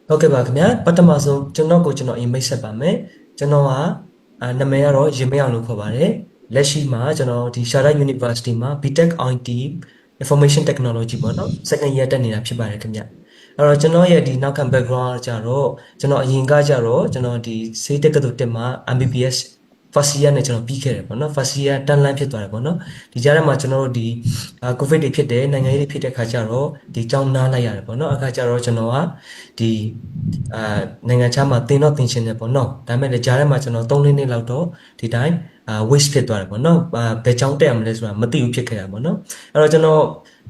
ဟုတ်ကဲ့ပါခင်ဗျာပထမဆုံးကျွန်တော်အိမ်မိတ်ဆက်ပါမယ်ကျွန်တော်ကနာမည်ကတော့ရင်မအောင်လို့ခေါ်ပါတယ်လက်ရှိမှာကျွန်တော်ဒီ Sharda University မှာ BTech IT Information Technology ပေါ့နော် second year တက်နေတာဖြစ်ပါတယ်ခင်ဗျအဲ့တော့ကျွန်တော်ရဲ့ဒီနောက်ခံ background ကြတော့ကျွန်တော်အရင်ကကြတော့ကျွန်တော်ဒီဆေးတက္ကသိုလ်တက်မှာ MBBS first year နဲ့ကျွန်တော်ပြီးခဲ့တယ်ပေါ့နော် first year တန်းလန်းဖြစ်သွားတယ်ပေါ့နော်ဒီကြားထဲမှာကျွန်တော်တို့ဒီCOVID တွေဖြစ်တယ်နိုင်ငံရေးတွေဖြစ်တဲ့ခါကျတော့ဒီကြောင်းနားလိုက်ရတယ်ပေါ့နော်အခါကျတော့ကျွန်တော်ကဒီအာနိုင်ငံခြားမှာတင်တော့တင်ရှင်တယ်ပေါ့နော်ဒါပေမဲ့လည်းကြားထဲမှာကျွန်တော်3-4နှစ်လောက်တော့ဒီတိုင်းwaste ဖြစ်သွားတယ်ပေါ့နော်ဘယ်ကြောင်းတက်ရမလဲဆိုတာမသိဘူးဖြစ်ခဲ့တာပေါ့နော်အဲ့တော့ကျွန်တော်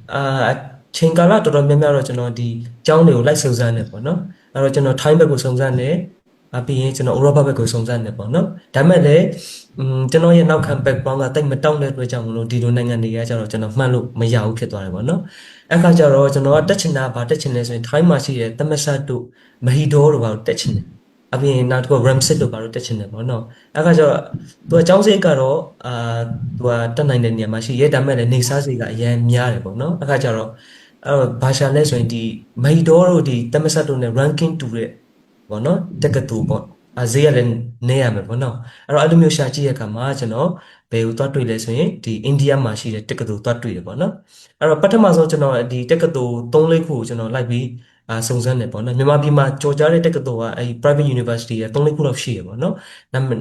အာချိန်ကာလတော်တော်များများတော့ကျွန်တော်ဒီကြောင်းတွေကိုလိုက်စုံစမ်းနေပေါ့နော်အဲ့တော့ကျွန်တော် time ဘက်ကိုစုံစမ်းနေပြီးရင်ကျွန်တော် Europa ဘက်ကိုစုံစမ်းနေပေါ့နော်ဒါပေမဲ့လည်းကျွန်တော်ရဲ့နောက်ခံ background ကတိတ်မတောင့်တဲ့အတွက်ကြောင့်မလို့ဒီလိုနိုင်ငံတွေကကျတော့ကျွန်တော်မှတ်လို့မရဘူးဖြစ်သွားတယ်ပေါ့နော်အဲ့ခါကျတော့ကျွန်တော်ကတက်ချင်တာဗာတက်ချင်လဲဆိုရင် time မှာရှိတဲ့သမက်ဆတ်တို့မဟီဒိုတို့ဘာလို့တက်ချင်တယ်အပြင်နောက်တစ်ခု Ramsit တို့ဘာလို့တက်ချင်တယ်ပေါ့နော်အဲ့ခါကျတော့သူကចောင်းစိတ်ကတော့သူကတက်နိုင်တဲ့နေရာမှာရှိရဲဒါပေမဲ့လည်းနေစားစိတ်ကအရင်များတယ်ပေါ့နော်အဲ့ခါကျတော့ဘာရှာလဲဆိုရင်ဒီမဟီဒိုတို့ဒီသမက်ဆတ်တို့နဲ့ ranking တူတဲ့ပေါ့နော်တက်ကတူပေါ့ဈေးရလည်းနေရမယ်ပေါ့နော်အဲ့တော့အဲ့လိုမျိုးရှာကြည့်ရခါမှာကျွန်တော်ဘယ်ကိုသွားတွေ့လဲဆိုရင်ဒီအိန္ဒိယမှာရှိတဲ့တက္ကသိုလ်သွားတွေ့တယ်ပေါ့နော်အဲ့တော့ပထမဆုံးကျွန်တော်ဒီတက္ကသိုလ်3-4ခုကိုကျွန်တော်လိုက်ပြီးစုံစမ်းတယ်ပေါ့နော်မြန်မာပြည်မှာကြော်ကြားတဲ့တက္ကသိုလ်ကအဲဒီ private university ရဲ့3-4ခုလောက်ရှိရပေါ့နော်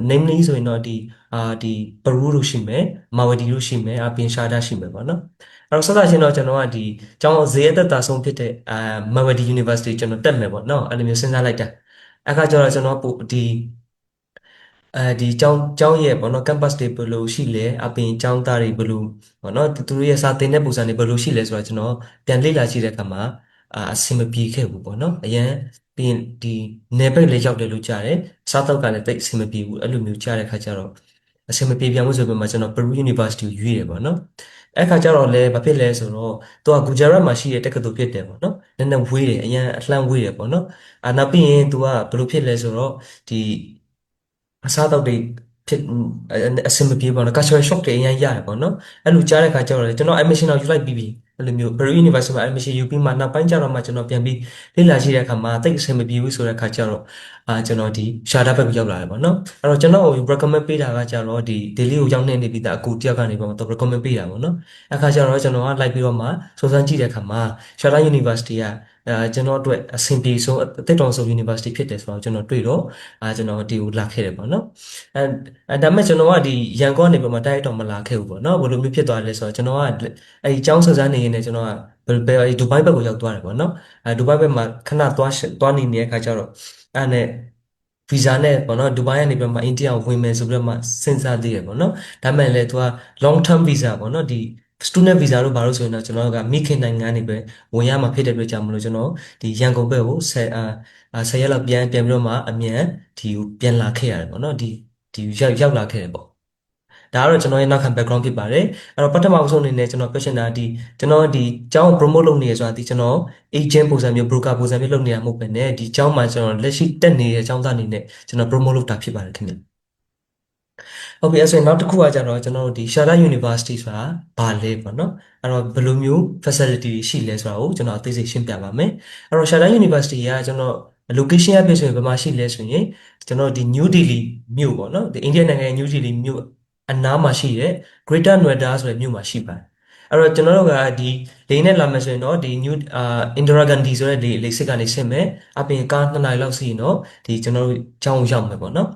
namely ဆိုရင်တော့ဒီပရူးလို့ရှိမယ်မာဝတီလို့ရှိမယ်အပြင်ရှားတာရှိမယ်ပေါ့နော်အဲ့တော့စသချင်းတော့ကျွန်တော်ကဒီကျောင်းဈေးအသက်တာဆုံးဖြစ်တဲ့မာဝတီ University ကျွန်တော်တက်မယ်ပေါ့နော်အဲ့လိုမျိုးစဉ်းစားလိုက်တာအခါကျတော့ကျွန်တော်ပို့ဒီကျောင်းရဲ့ပေါ့နော် campus တွေဘယ်လိုရှိလဲအပြင်ကျောင်းသားတွေဘယ်လိုပေါ့နော်သူတို့ရဲ့စာသင်တဲ့ပုံစံတွေဘယ်လိုရှိလဲဆိုတော့ကျွန်တော်ပြန်လေ့လာကြည့်တဲ့အခါမှာအဆင်မပြေခဲ့ဘူးပေါ့နော်အရင်ပြီးရင်ဒီနယ်ဘက်လေးရောက်တယ်လို့ကြားတယ်စားတော့ကလည်းတိတ်အဆင်မပြေဘူးအဲ့လိုမျိုးကြားတဲ့အခါကျတော့အဆင်မပြေပြန်မှုဆိုပေမဲ့ကျွန်တော် Peru University ကိုရွေးတယ်ပေါ့နော်အဲ့ခါကျတော့လဲဘာဖြစ်လဲဆိုတော့သူကဂူဂျာရတ်မှာရှိတဲ့တက္ကသိုလ်ဖြစ်တယ်ပေါ့နော်နည်းနည်းဝေးတယ်အရင်အလှမ်းဝေးတယ်ပေါ့နော်နောက်ပြီးရင်သူကဘယ်လိုဖြစ်လဲဆိုတော့ဒီအစားအသောက်တွေဖြစ်အဆင်မပြေပါတော့ cultural shock တွေအရင်ရတယ်ပေါ့နော်အဲ့လိုကြားတဲ့ခါကျတော့လေကျွန်တော် admission တော့ယူလိုက်ပြီးပြီအဲ့လိုမျိုး Peru University မှာ admission ယူပြီးမှနောက်ပိုင်းကျတော့မှကျွန်တော်ပြန်ပြီးလေ့လာကြည့်တဲ့အခါမှာတိတ်အဆင်မပြေဘူးဆိုတဲ့ခါကျတော့ကျွန်တော်ဒီရှာတာဘက်ကိုရောက်လာတယ်ပေါ့နော်အဲ့တော့ကျွန်တော်ကို recommend ပေးတာကကျတော့ဒီ daily ကိုရောက်နေပြီးသားအကူတယောက်ကနေပေါ့တော့ recommend ပေးတာပေါ့နော်အခါကျတော့ကျွန်တော်ကလိုက်ပြီးတော့မှစူးစမ်းကြည့်တဲ့အခါမှာ Sharda University ကကျွန်တော်အတွက်အဆင်ပြေဆုံးအသက်တော်ဆုံး university ဖြစ်တယ်ဆိုတော့ကျွန်တော်တွေ့တော့ကျွန်တော်ဒီကိုလာခဲ့တယ်ပေါ့နော်ဒါပေမဲ့ကျွန်တော်ကဒီရန်ကုန်ကနေပြီးမှတိုက်ရိုက်တော့မလာခဲ့ဘူးပေါ့နော်ဘယ်လိုမျိုးဖြစ်သွားလဲဆိုတော့ကျွန်တော်ကအဲဒီကျောင်းစစမ်းနေရင်းနဲ့ကျွန်တော်ကဘယ်ဒူဘိုင်းဘက်ကိုရောက်သွားတယ်ပေါ့နော်ဒူဘိုင်းဘက်မှာခဏသွားနေနေတဲ့အခါကျတော့အဲ့နဲ့ဗီဇာနဲ့ပေါ့နော်ဒူဘိုင်းကနေပြီးမှအိန္ဒိယကိုဝင်မယ်ဆိုပြီးတော့မှစဉ်းစားသေးတယ်ပေါ့နော်ဒါပေမဲ့လည်းသူက long term visa ပေါ့နော်ဒီ student visa လို့ဘာလို့ဆိုရင်တော့ကျွန်တော်ကမိခင်နိုင်ငံနေပဲဝင်ရမှာဖြစ်တဲ့အတွက်ကြောင့်မလို့ကျွန်တော်ဒီရန်ကုန်ဘက်ကို10ရက်လောက်ပြန်ပြီးတော့မှအမြန်ဒီကိုပြန်လာခဲ့ရတယ်ပေါ့နော်ဒီရောက်လာခဲ့တယ်ပေါ့ဒါကတော့ကျွန်တော်ရဲ့နောက်ခံ background ဖြစ်ပါတယ်အဲ့တော့ပထမဆုံးအနေနဲ့ကျွန်တော်ပြောချင်တာဒီကျွန်တော်ဒီကျောင်းကို promote လုပ်နေရဆိုတာဒီကျွန်တော် agent ပုံစံမျိုး broker ပုံစံမျိုးလုပ်နေတာမဟုတ်ဘဲねဒီကျောင်းမှာကျွန်တော်လက်ရှိတက်နေတဲ့ကျောင်းသားအနေနဲ့ကျွန်တော် promote လုပ်တာဖြစ်ပါတယ်ခင်ဗျဟုတ်ပြီအဲ့ဆိုရင်နောက်တစ်ခုကကြတော့ကျွန်တော်တို့ဒီ Sharda University ဆိုတာဘာလဲပေါ့နော်အဲ့တော့ဘယ်လိုမျိုး facility တွေရှိလဲဆိုတာကိုကျွန်တော်အသေးစိတ်ရှင်းပြပါမယ်အဲ့တော့ Sharda University ကကျွန်တော် location အပြည့်ဆိုရင်ဘယ်မှာရှိလဲဆိုရင်ကျွန်တော်ဒီ New Delhi မြို့ပေါ့နော်ဒီအိန္ဒိယနိုင်ငံရဲ့ New Delhi မြို့အနားမှာရှိတဲ့ Greater Noida ဆိုတဲ့မြို့မှာရှိပါတယ်အဲ့တော့ကျွန်တော်တို့ကဒီလေနဲ့လာမယ်ဆိုရင်တော့ဒီ New Indira Gandhi ဆိုတဲ့လေစစ်ကနေဆင်းမယ်အပြင်ကား2နာရီလောက်စီးရင်တော့ဒီကျွန်တော်တို့ကျောင်းရောက်မယ်ပေါ့နော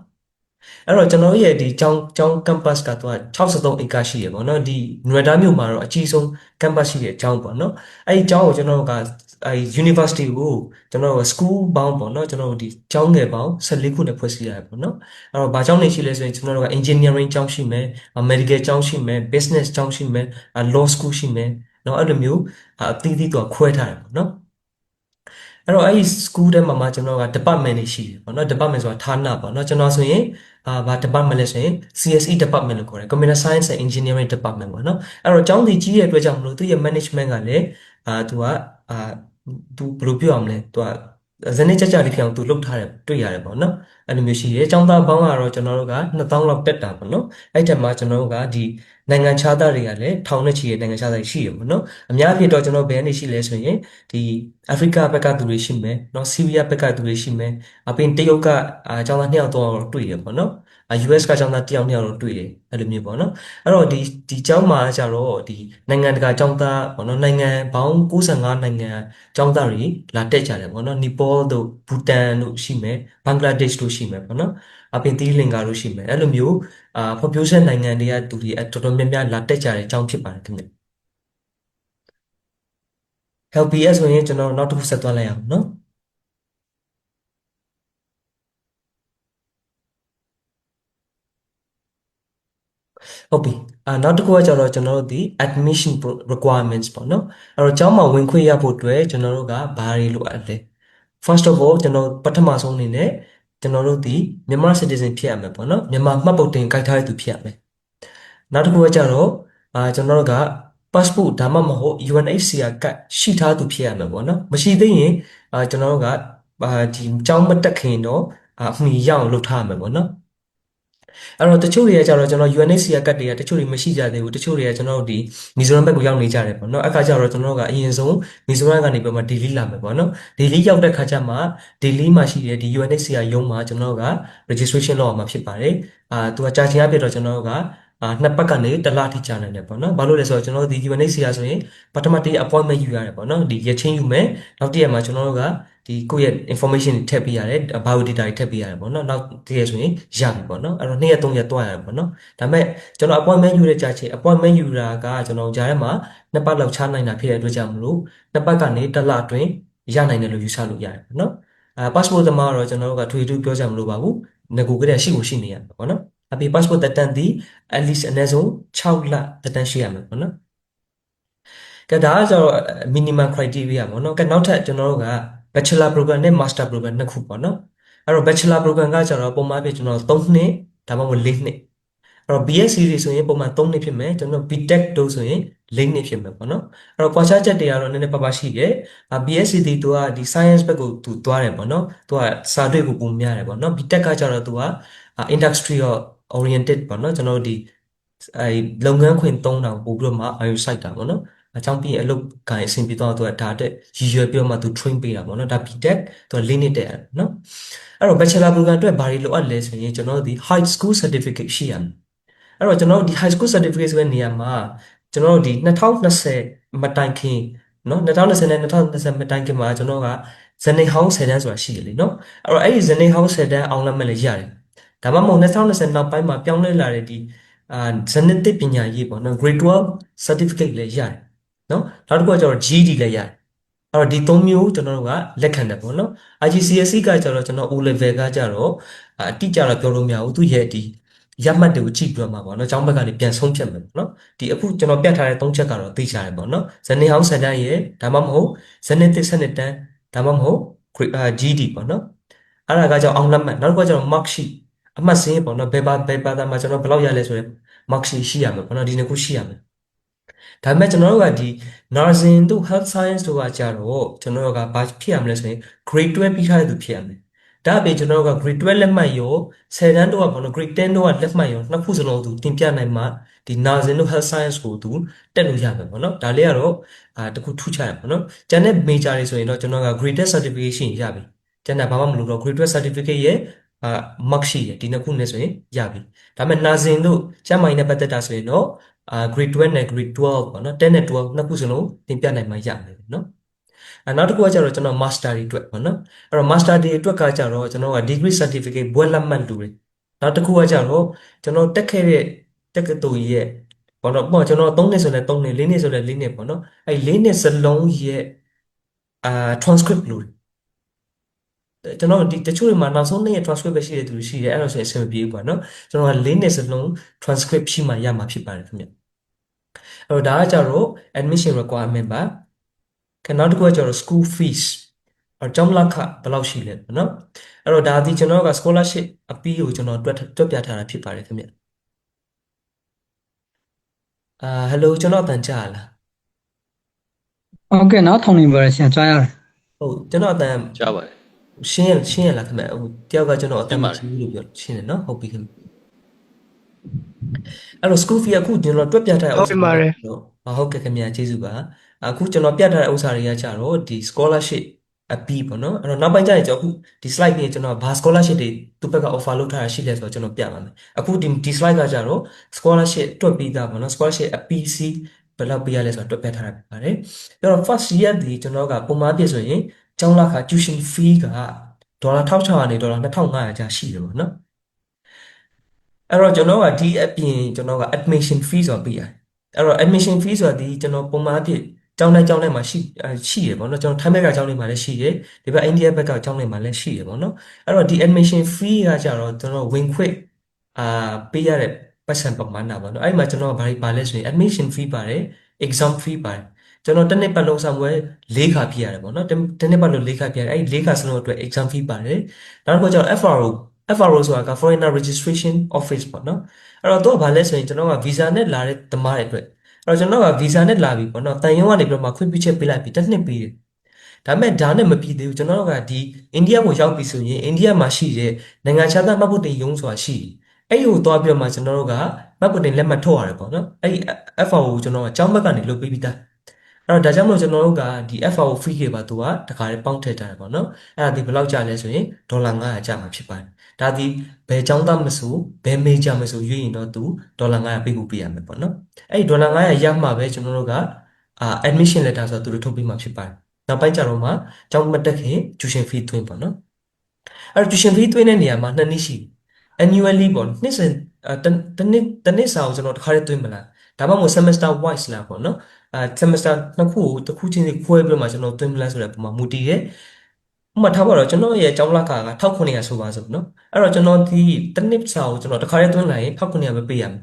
်အဲ့တော့ကျွန်တော်ရဲ့ဒီကျောင်း campus ကသူက63ဧကရှိရပေါ့နော်ဒီနွေတားမြို့မှာတော့အကြီးဆုံး campus ရှိတဲ့အကျောင်းပေါ့နော်အဲ့ဒီကျောင်းကိုကျွန်တော်တို့ကအဲ့ university ကိုကျွန်တော်တို့ school ပေါင်းပေါ့နော်ကျွန်တော်တို့ဒီကျောင်းငယ်ပေါင်း14ခုနဲ့ဖွဲ့စည်းရတယ်ပေါ့နော်အဲ့တော့ဘာကျောင်းတွေရှိလဲဆိုရင်ကျွန်တော်တို့က engineering ကျောင်းရှိမယ် medical ကျောင်းရှိမယ် business ကျောင်းရှိမယ်law school ရှိမယ်เนาะအဲ့လိုမျိုးအသီးသီးတော့ခွဲထားတယ်ပေါ့နော်အဲ့တော့အဲ့ဒီ school ထဲမှာကျွန်တော်က department တွေရှိတယ်ပေါ့နော် department ဆိုတာဌာနပေါ့နော်ကျွန်တော်ဆိုရင်ဘာ department လဲဆိုရင် CSE department လို့ခေါ်တယ် Computer Science and Engineering department ပေါ့နော်အဲ့တော့ကျောင်းစီကြီးရဲ့အတွက်ကြောင့်မလို့သူရဲ့ management ကလည်းသူကအာသူဘယ်လိုပြောရမလဲသူက ဇနိကြကြလေးဖြစ်အောင်သူလှုပ်ထားတယ်တွေ့ရတယ်ပေါ့နော်အဲ့လိုမျိုးရှိတယ်ចောင်းသားပေါင်းကတော့ကျွန်တော်တို့က2000လောက်တက်တာပေါ့နော်အဲ့ထက်မှာကျွန်တော်တို့ကဒီနိုင်ငံခြားသားတွေကလည်းထောင်နဲ့ချီတဲ့နိုင်ငံခြားသားတွေရှိရပေါ့နော်အများအားဖြင့်တော့ကျွန်တော်ဘယ်နေရှိလဲဆိုရင်ဒီအာဖရိကဘက်ကသူတွေရှိမယ်နော်ဆီးရီးယားဘက်ကသူတွေရှိမယ်အပြင်တရုတ်ကចောင်းသား2ယောက်3ယောက်တော့တွေ့ရပေါ့နော်US ကចောင်းသား1ယောက်2ယောက်တော့တွေ့တယ်အဲ့လိုမျိုးပေါ့နော်အဲ့တော့ဒီចောင်းမှာကျတော့ဒီနိုင်ငံတကာចောင်းသားပေါ့နော်နိုင်ငံပေါင်း95နိုင်ငံចောင်းသားတွေလာတက်ကြတယ်ပေါ့နော်နီပေါတို့ဘူတန်တို့ရှိမယ်ဘင်္ဂလားဒေ့ရှ်တို့ရှိမယ်ပေါ့နော်အပြင်သီလင်္ကာတို့ရှိမယ်အဲ့လိုမျိုးဖွံ့ဖြိုးဆဲနိုင်ငံတွေကသူတွေတော်တော်များများလာတက်ကြတဲ့အကြောင်းဖြစ်ပါတယ်ခင်ဗျ LPS ဆိုရင်ကျွန်တော်နောက်တစ်ခုဆက်သွားလိုက်အောင်နော်ဟုတ်ပြီနောက်တစ်ခုကကျတော့ကျွန်တော်တို့ဒီ admission requirements ပေါ့နော်အဲ့တော့ကျောင်းမှာဝင်ခွင့်ရဖို့အတွက်ကျွန်တော်တို့ကဘာတွေလိုအပ်လဲ first of all ကျွန်တော်ပထမဆုံးအနေနဲ့ကျွန်တော်တို့ဒီမြန်မာ citizen ဖြစ်ရမယ်ပေါ့နော်မြန်မာမှတ်ပုံတင်ကိုက်ထားတဲ့သူဖြစ်ရမယ်နောက်တစ်ခုကကျတော့ကျွန်တော်တို့က passport ဒါမှမဟုတ် UNHCR ကတ်ရှိထားသူဖြစ်ရမယ်ပေါ့နော်မရှိသေးရင်ကျွန်တော်တို့ကဒီကျောင်းမတက်ခင်တော့အမှီရအောင်လုပ်ထားရမယ်ပေါ့နော်အဲ့တော့တချို့တွေကကျတော့ကျွန်တော် UNHCR ကတ်တွေကတချို့တွေမရှိကြသေးဘူးတချို့တွေကကျွန်တော်တို့ဒီမီဇိုရမ်ဘက်ကိုရောက်နေကြတယ်ပေါ့နော်အခါကျတော့ကျွန်တော်တို့ကအရင်ဆုံးမီဇိုရမ်ကနေပြီးမှဒေလီလာမယ်ပေါ့နော်ဒေလီရောက်တဲ့ခါကျမှဒေလီမှာရှိတဲ့ဒီ UNHCR ရုံးမှာကျွန်တော်တို့က registration လုပ်အောင်မှာဖြစ်ပါတယ်သူကကြာချိန်အပြည့်တော့ကျွန်တော်တို့ကနှစ်ပတ်ကနေတစ်လထိကြာနိုင်တယ်ပေါ့နော်ဘာလို့လဲဆိုတော့ကျွန်တော်တို့ဒီ UNHCR ဆိုရင်ပထမတစ် appointment ယူရတယ်ပေါ့နော်ဒီရက်ချင်းယူမယ်နောက်တစ်ရက်မှာကျွန်တော်တို့ကဒီကိုယ့်ရဲ့ information တွေထည့်ပေးရတယ် bio data တွေထည့်ပေးရတယ်ပေါ့နော်နောက်တစ်ရက်ဆိုရင်ရပြီပေါ့နော်အဲ့တော့2ရက်3ရက်တွားရတယ်ပေါ့နော်ဒါပေမဲ့ကျွန်တော် appointment ယူတဲ့ကြာချိန် appointment ယူတာကကျွန်တော်ကြားထဲမှာနှစ်ပတ်လောက်ချနိုင်တာဖြစ်တဲ့အတွက်ကြောင့်မလို့နှစ်ပတ်ကနေတစ်လအတွင်းရနိုင်တယ်လို့ယူဆလို့ရတယ်ပေါ့နော်passport သမားတော့ကျွန်တော်တို့ကထွေထူးပြောကြမလို့ပါဘူးငကိုကတည်းကရှိကိုရှိနေရမှာပေါ့နော်အပြင် passport တက်တန်းသည် at least အနည်းဆုံး6လတက်တန်းရှိရမှာပေါ့နော်ကဲဒါကကျတော့ minimum criteria ပေါ့နော်ကဲနောက်ထပ်ကျွန်တော်တို့က bachelor program နဲ့ master program နှစ်ခုပေါ့နော်အဲ့တော့ bachelor program ကကျတော့ပုံမှန်ပြကျွန်တော်3နှစ်ဒါမှမဟုတ်4နှစ်အဲ့တော့ BSc တွေဆိုရင်ပုံမှန်3နှစ်ဖြစ်မယ်ကျွန်တော် BTech တို့ဆိုရင်4နှစ်ဖြစ်မယ်ပေါ့နော်အဲ့တော့ကွာခြားချက်တွေကတော့နည်းနည်းပါးပါးရှိတယ်BSc ဒီသူကဒီ science ဘက်ကိုသူသွားတယ်ပေါ့နော်သူကစာတွေ့ကိုပုံများတယ်ပေါ့နော် BTech ကကျတော့သူကindustrial oriented ပေါ့နော်ကျွန်တော်တို့ဒီအဲလုပ်ငန်းခွင်သုံးတာပို့ပြီးတော့မှအာရုံစိုက်တာပေါ့နော်အကြောင်းပြီးအလုပ်ကိုင်အဆင်ပြေတော့သူကဒါတက်ရည်ရွယ်ပြီးတော့မှသူ train ပေးတာပေါ့နော်ဒါ BTech သူက၄နှစ်တက်ရတယ်နော်အဲ့တော့ bachelor program အတွက်ဘာတွေလိုအပ်လဲဆိုရင်ကျွန်တော်တို့ဒီ high school certificate ရှိရမယ်အဲ့တော့ကျွန်တော်တို့ဒီ high school certificate ဆိုတဲ့နေရာမှာကျွန်တော်တို့ဒီ2020မတိုင်ခင်နော်2020နဲ့2020မတိုင်ခင်မှာကျွန်တော်ကဇနိဟောင်း10တန်းဆိုတာရှိတယ်လေနော်အဲ့တော့အဲ့ဒီဇနိဟောင်း10တန်းအောင်လက်မှတ်လည်းရတယ်ဒါမှမဟုတ်2020နောက်ပိုင်းမှာပြောင်းလဲလာတဲ့ဒီဇနတစ်ပညာရေးပေါ့နော် grade 12 certificate လည်းရတယ်နော်နောက်တစ်ခုကကျတော့ GED လည်းရတယ်အဲ့တော့ဒီ၃မျိုးကျွန်တော်တို့ကလက်ခံတယ်ပေါ့နော် IGCSE ကကျတော့ကျွန်တော် O level ကကျတော့အတိအကျတော့ပြောလို့မရဘူးသူရဲ့ဒီရမှတ်တွေကိုကြည့်ပြီးတော့မှာပေါ့နော်ကျောင်းဘက်ကနေပြန်ဆုံးဖြတ်မယ်ပေါ့နော်ဒီအခုကျွန်တော်ပြတ်ထားတဲ့၃ချက်ကတော့သိချရတယ်ပေါ့နော်ဇနိဟောင်း7တန်းရဲ့ဒါမှမဟုတ်ဇနစ်တစ်7တန်းဒါမှမဟုတ် GD ပေါ့နော်အဲ့ဒါကကြောင့်အောင်လက်မှတ်နောက်တစ်ခုကကျတော့ mark sheet အမှတ်စင်းပေါ့နော်ဘယ်ဘာသာမှာကျွန်တော်ဘယ်လောက်ရလဲဆိုရင် mark sheet ရှိရမယ်ပေါ့နော်ဒီနှစ်ခုရှိရမယ်ဒါပေမဲ့ကျွန်တော်တို့ကဒီ nursing တို့ health science တို့ကကြတော့ကျွန်တော်တို့ကဘာဖြစ်ရမလဲဆိုရင် grade 12ပြီးထားတဲ့သူဖြစ်ရမယ်ဒါအပြင်ကျွန်တော်တို့က grade 12လက်မှတ်ရော10တန်းတို့ကဘာလို့ grade 10တို့ကလက်မှတ်ရောနှစ်ခုစလုံးသူတင်ပြနိုင်မှဒီ nursing တို့ health science ကိုသူတက်လို့ရမယ်ပေါ့နော်ဒါလေးကတော့တခုထူးခြားရပေါ့နော်ကျန်တဲ့ major တွေဆိုရင်တော့ကျွန်တော်က grade 10 certification ရပြီကျန်တဲ့ဘာမှမလုပ်တော့ grade 12 certificate ရဲ့mark sheet ရဲ့ဒီနှစ်ခုနဲ့ဆိုရင်ရပြီဒါပေမဲ့ nursing တို့ကျန်းမာရေးနဲ့ပတ်သက်တာဆိုရင်တော့grade 12နဲ့ grade 12ပေါ့နော်10နဲ့12နှစ်ခုစလုံးသင်ပြနိုင်မှရမယ်နော်နောက်တစ်ခုကကျတော့ကျွန်တော် master တွေအတွက်ပေါ့နော်အဲ့တော့ master တွေအတွက်ကကျတော့ကျွန်တော်က degree certificate ဘွဲ့လက်မှတ်တူတယ်နောက်တစ်ခုကကျတော့ကျွန်တော်တက်ခဲ့တဲ့တက္ကသိုလ်ရဲ့ပေါ့နော်ပေါ့ကျွန်တော်3နှစ်ဆိုလဲ3နှစ်4နှစ်ဆိုလဲ4နှစ်ပေါ့နော်အဲ့4နှစ်စလုံးရဲ့အာ transcript လို့ကျွန်တော်ဒီတချို့တွေမှာနောက်ဆုံးနေ့ရဲ့ transcript ပဲရှိတဲ့သူတွေရှိတယ်အဲ့တော့ဆိုရင်အဆင်မပြေဘူးပေါ့နော်ကျွန်တော်က4နှစ်စလုံး transcript ရှိမှရမှာဖြစ်ပါတယ်ခင်ဗျအဲ့တော့ဒါကကြတော့ admission requirement ပါနောက်တစ်ခုကကျတော့ school fees ကျောင်းလက်ခဘယ်လောက်ရှိလဲပေါ့နော်အဲ့တော့ဒါဒီကျွန်တော်က scholarship အပြီးကိုကျွန်တော်တွက်ပြထားတာဖြစ်ပါတယ်ခင်ဗျhello ကျွန်တော်အတန်ကြားလားဟုတ်ကဲ့နော်ထောင်နေပါရဆရာကြားရတယ်ဟုတ်ကျွန်တော်အတန်ကြားပါတယ် ရှင်းရလားခင်ဗျဟိုတယောက်ကကျွန်တော်အတရှင်းပါတယ်န်မကြီးဘူးလို့ပြောရှင်းတယ်နော်ဟုတ်ပြီခင်ဗျအဲ့တော့ school fee အခုကျွန်တော်တွက်ပြထားတဲ့ဥဟုတ်စ္စာတွေကပြီပါတယ်တော့ဟုတ်ကဲ့ခင်ဗျာကျေးဇူးပါအခုကျွန်တော်ပြထားတဲ့ဥစ္စာတွေကကြတော့ဒီ scholarship အပီးပေါ့နော်အဲ့တော့နောက်ပိုင်းကျရင်ကျွန်တော်အခုဒီ slide နဲ့ကျွန်တော်ဘာ scholarship တွေသူ့ဘက်က offer လုပ်ထားတာရှိလဲဆိုတော့ကျွန်တော်ပြပါမယ်အခုဒီ slide ကကြတော့ scholarship တွက်ပြီးသားပေါ့နော် scholarship အပီးစီဘယ်လောက်ပေးရလဲဆိုတော့တွက်ပြထားတာဖြစ်ပါတယ်အဲ့တော့ first year ဒီကျွန်တော်ကပုံမှန်ပြည့်ဆိုရင်ကျောင်းလာခ tuition fee ကဒေါ်လာ1600နဲ့ဒေါ်လာ2500ကျရှိတယ်ပေါ့နော် အဲ့တော့ကျွန်တော်ကဒီအပြင်ကျွန်တော်က admission fee ဆိုတာပေးရတယ်အဲ့တော့ admission fee ဆိုတာဒီကျွန်တော်ပုံမှန်အဖြစ်ကျောင်းတိုင်းမှာရှိရပေါ့နော်ကျွန်တော်ထိုင်းဘက်ကကျောင်းတွေမှာလည်းရှိတယ်ဒီဘက်အိန္ဒိယဘက်ကကျောင်းတွေမှာလည်းရှိရပေါ့နော်အဲ့တော့ဒီ admission fee ကကြတော့ကျွန်တော်ဝင်ခွင့်အာပေးရတဲ့ပတ်စံပမာဏပေါ့နော်အဲ့ဒီမှာကျွန်တော်ကဘာတွေပါလဲဆိုရင် admission fee ပါတယ် exam fee ပါတယ်ကျွန်တော်တစ်နှစ်ပတ်လုံးစာမွေး၄ခါပြရတယ်ပေါ့နော်တစ်နှစ်ပတ်လုံး၄ခါပြရတယ်အဲ့ဒီ၄ခါစလုံးအတွက် exam fee ပါတယ်နောက်တစ်ခုကျတော့ FRO ဆိုတာက Foreigner Registration Office ပေါ့နော်အဲ့တော့သူကဘာလဲဆိုရင်ကျွန်တော်က visa နဲ့လာတဲ့သမားတွေအတွက်အဲ့တော့ကျွန်တော်က visa နဲ့လာပြီပေါ့နော်တန်ရုံးကနေပြီးတော့မှခွင့်ပြုချက်ပေးလိုက်ပြီတစ်နှစ်ပေးတယ်ဒါပေမဲ့ဒါနဲ့မပြည့်သေးဘူးကျွန်တော်တို့ကဒီအိန္ဒိယကိုရောက်ပြီဆိုရင်အိန္ဒိယမှာရှိတဲ့နိုင်ငံခြားသားမှတ်ပုံတင်ရုံးဆိုတာရှိတယ်အဲ့ဒီကိုသွားပြီးတော့မှကျွန်တော်တို့ကမှတ်ပုံတင်လက်မှတ်ထုတ်ရတယ်ပေါ့နော်အဲ့ဒီ FRO ကိုကျွန်တော်ကကျောင်းဘက်ကနေလုပ်ပေးပြီးသားအဲ့တော့ဒါကြောင့်မလို့ကျွန်တော်တို့ကဒီ FRO fee တွေပါသူကတခါလေးပေါင်းထည့်ထားတယ်ပေါ့နော်အဲ့ဒါဒီဘယ်လောက်ကျလဲဆိုရင်ဒေါ်လာ900ကျမှာဖြစ်ပါတယ်ဒါဒီဘယ်ចောင်းသားမဆိုဘယ်မေဂျာမဆိုရွေးရင်တော့သူဒေါ်လာ900ပေးဖို့ပေးရမယ်ပေါ့နော်အဲ့ဒီဒေါ်လာ900ရမှပဲကျွန်တော်တို့ကadmission letter ဆိုတော့သူတို့ထုတ်ပေးမှာဖြစ်ပါတယ်နောက်ပိုင်းကျတော့မှကျောင်းမတက်ခင် tuition fee သွင်းပေါ့နော်အဲ့တော့ tuition fee သွင်းတဲ့နေရာမှာနှစ်နှစ်ရှိတယ် annually ပေါ့နှစ်စဉ်တစ်နှစ်စာကိုကျွန်တော်တစ်ခါတည်းသွင်းမလားဒါမှမဟုတ် semester wise လားပေါ့နော်semester နှစ်ခုကိုတစ်ခုချင်းစီခွဲပြီးတော့မှကျွန်တော်သွင်းမလားဆိုတဲ့ပုံမှာမူတည်ရဲ့ဥပမာထားပါတော့ကျွန်တော်ရဲ့ကျောင်းလခက1900ဆိုပါစို့နော်အဲ့တော့ကျွန်တော်ဒီတစ်နှစ်စာကိုကျွန်တော်တစ်ခါတည်းသွင်းလိုက်ရင်1900ပဲပေးရမယ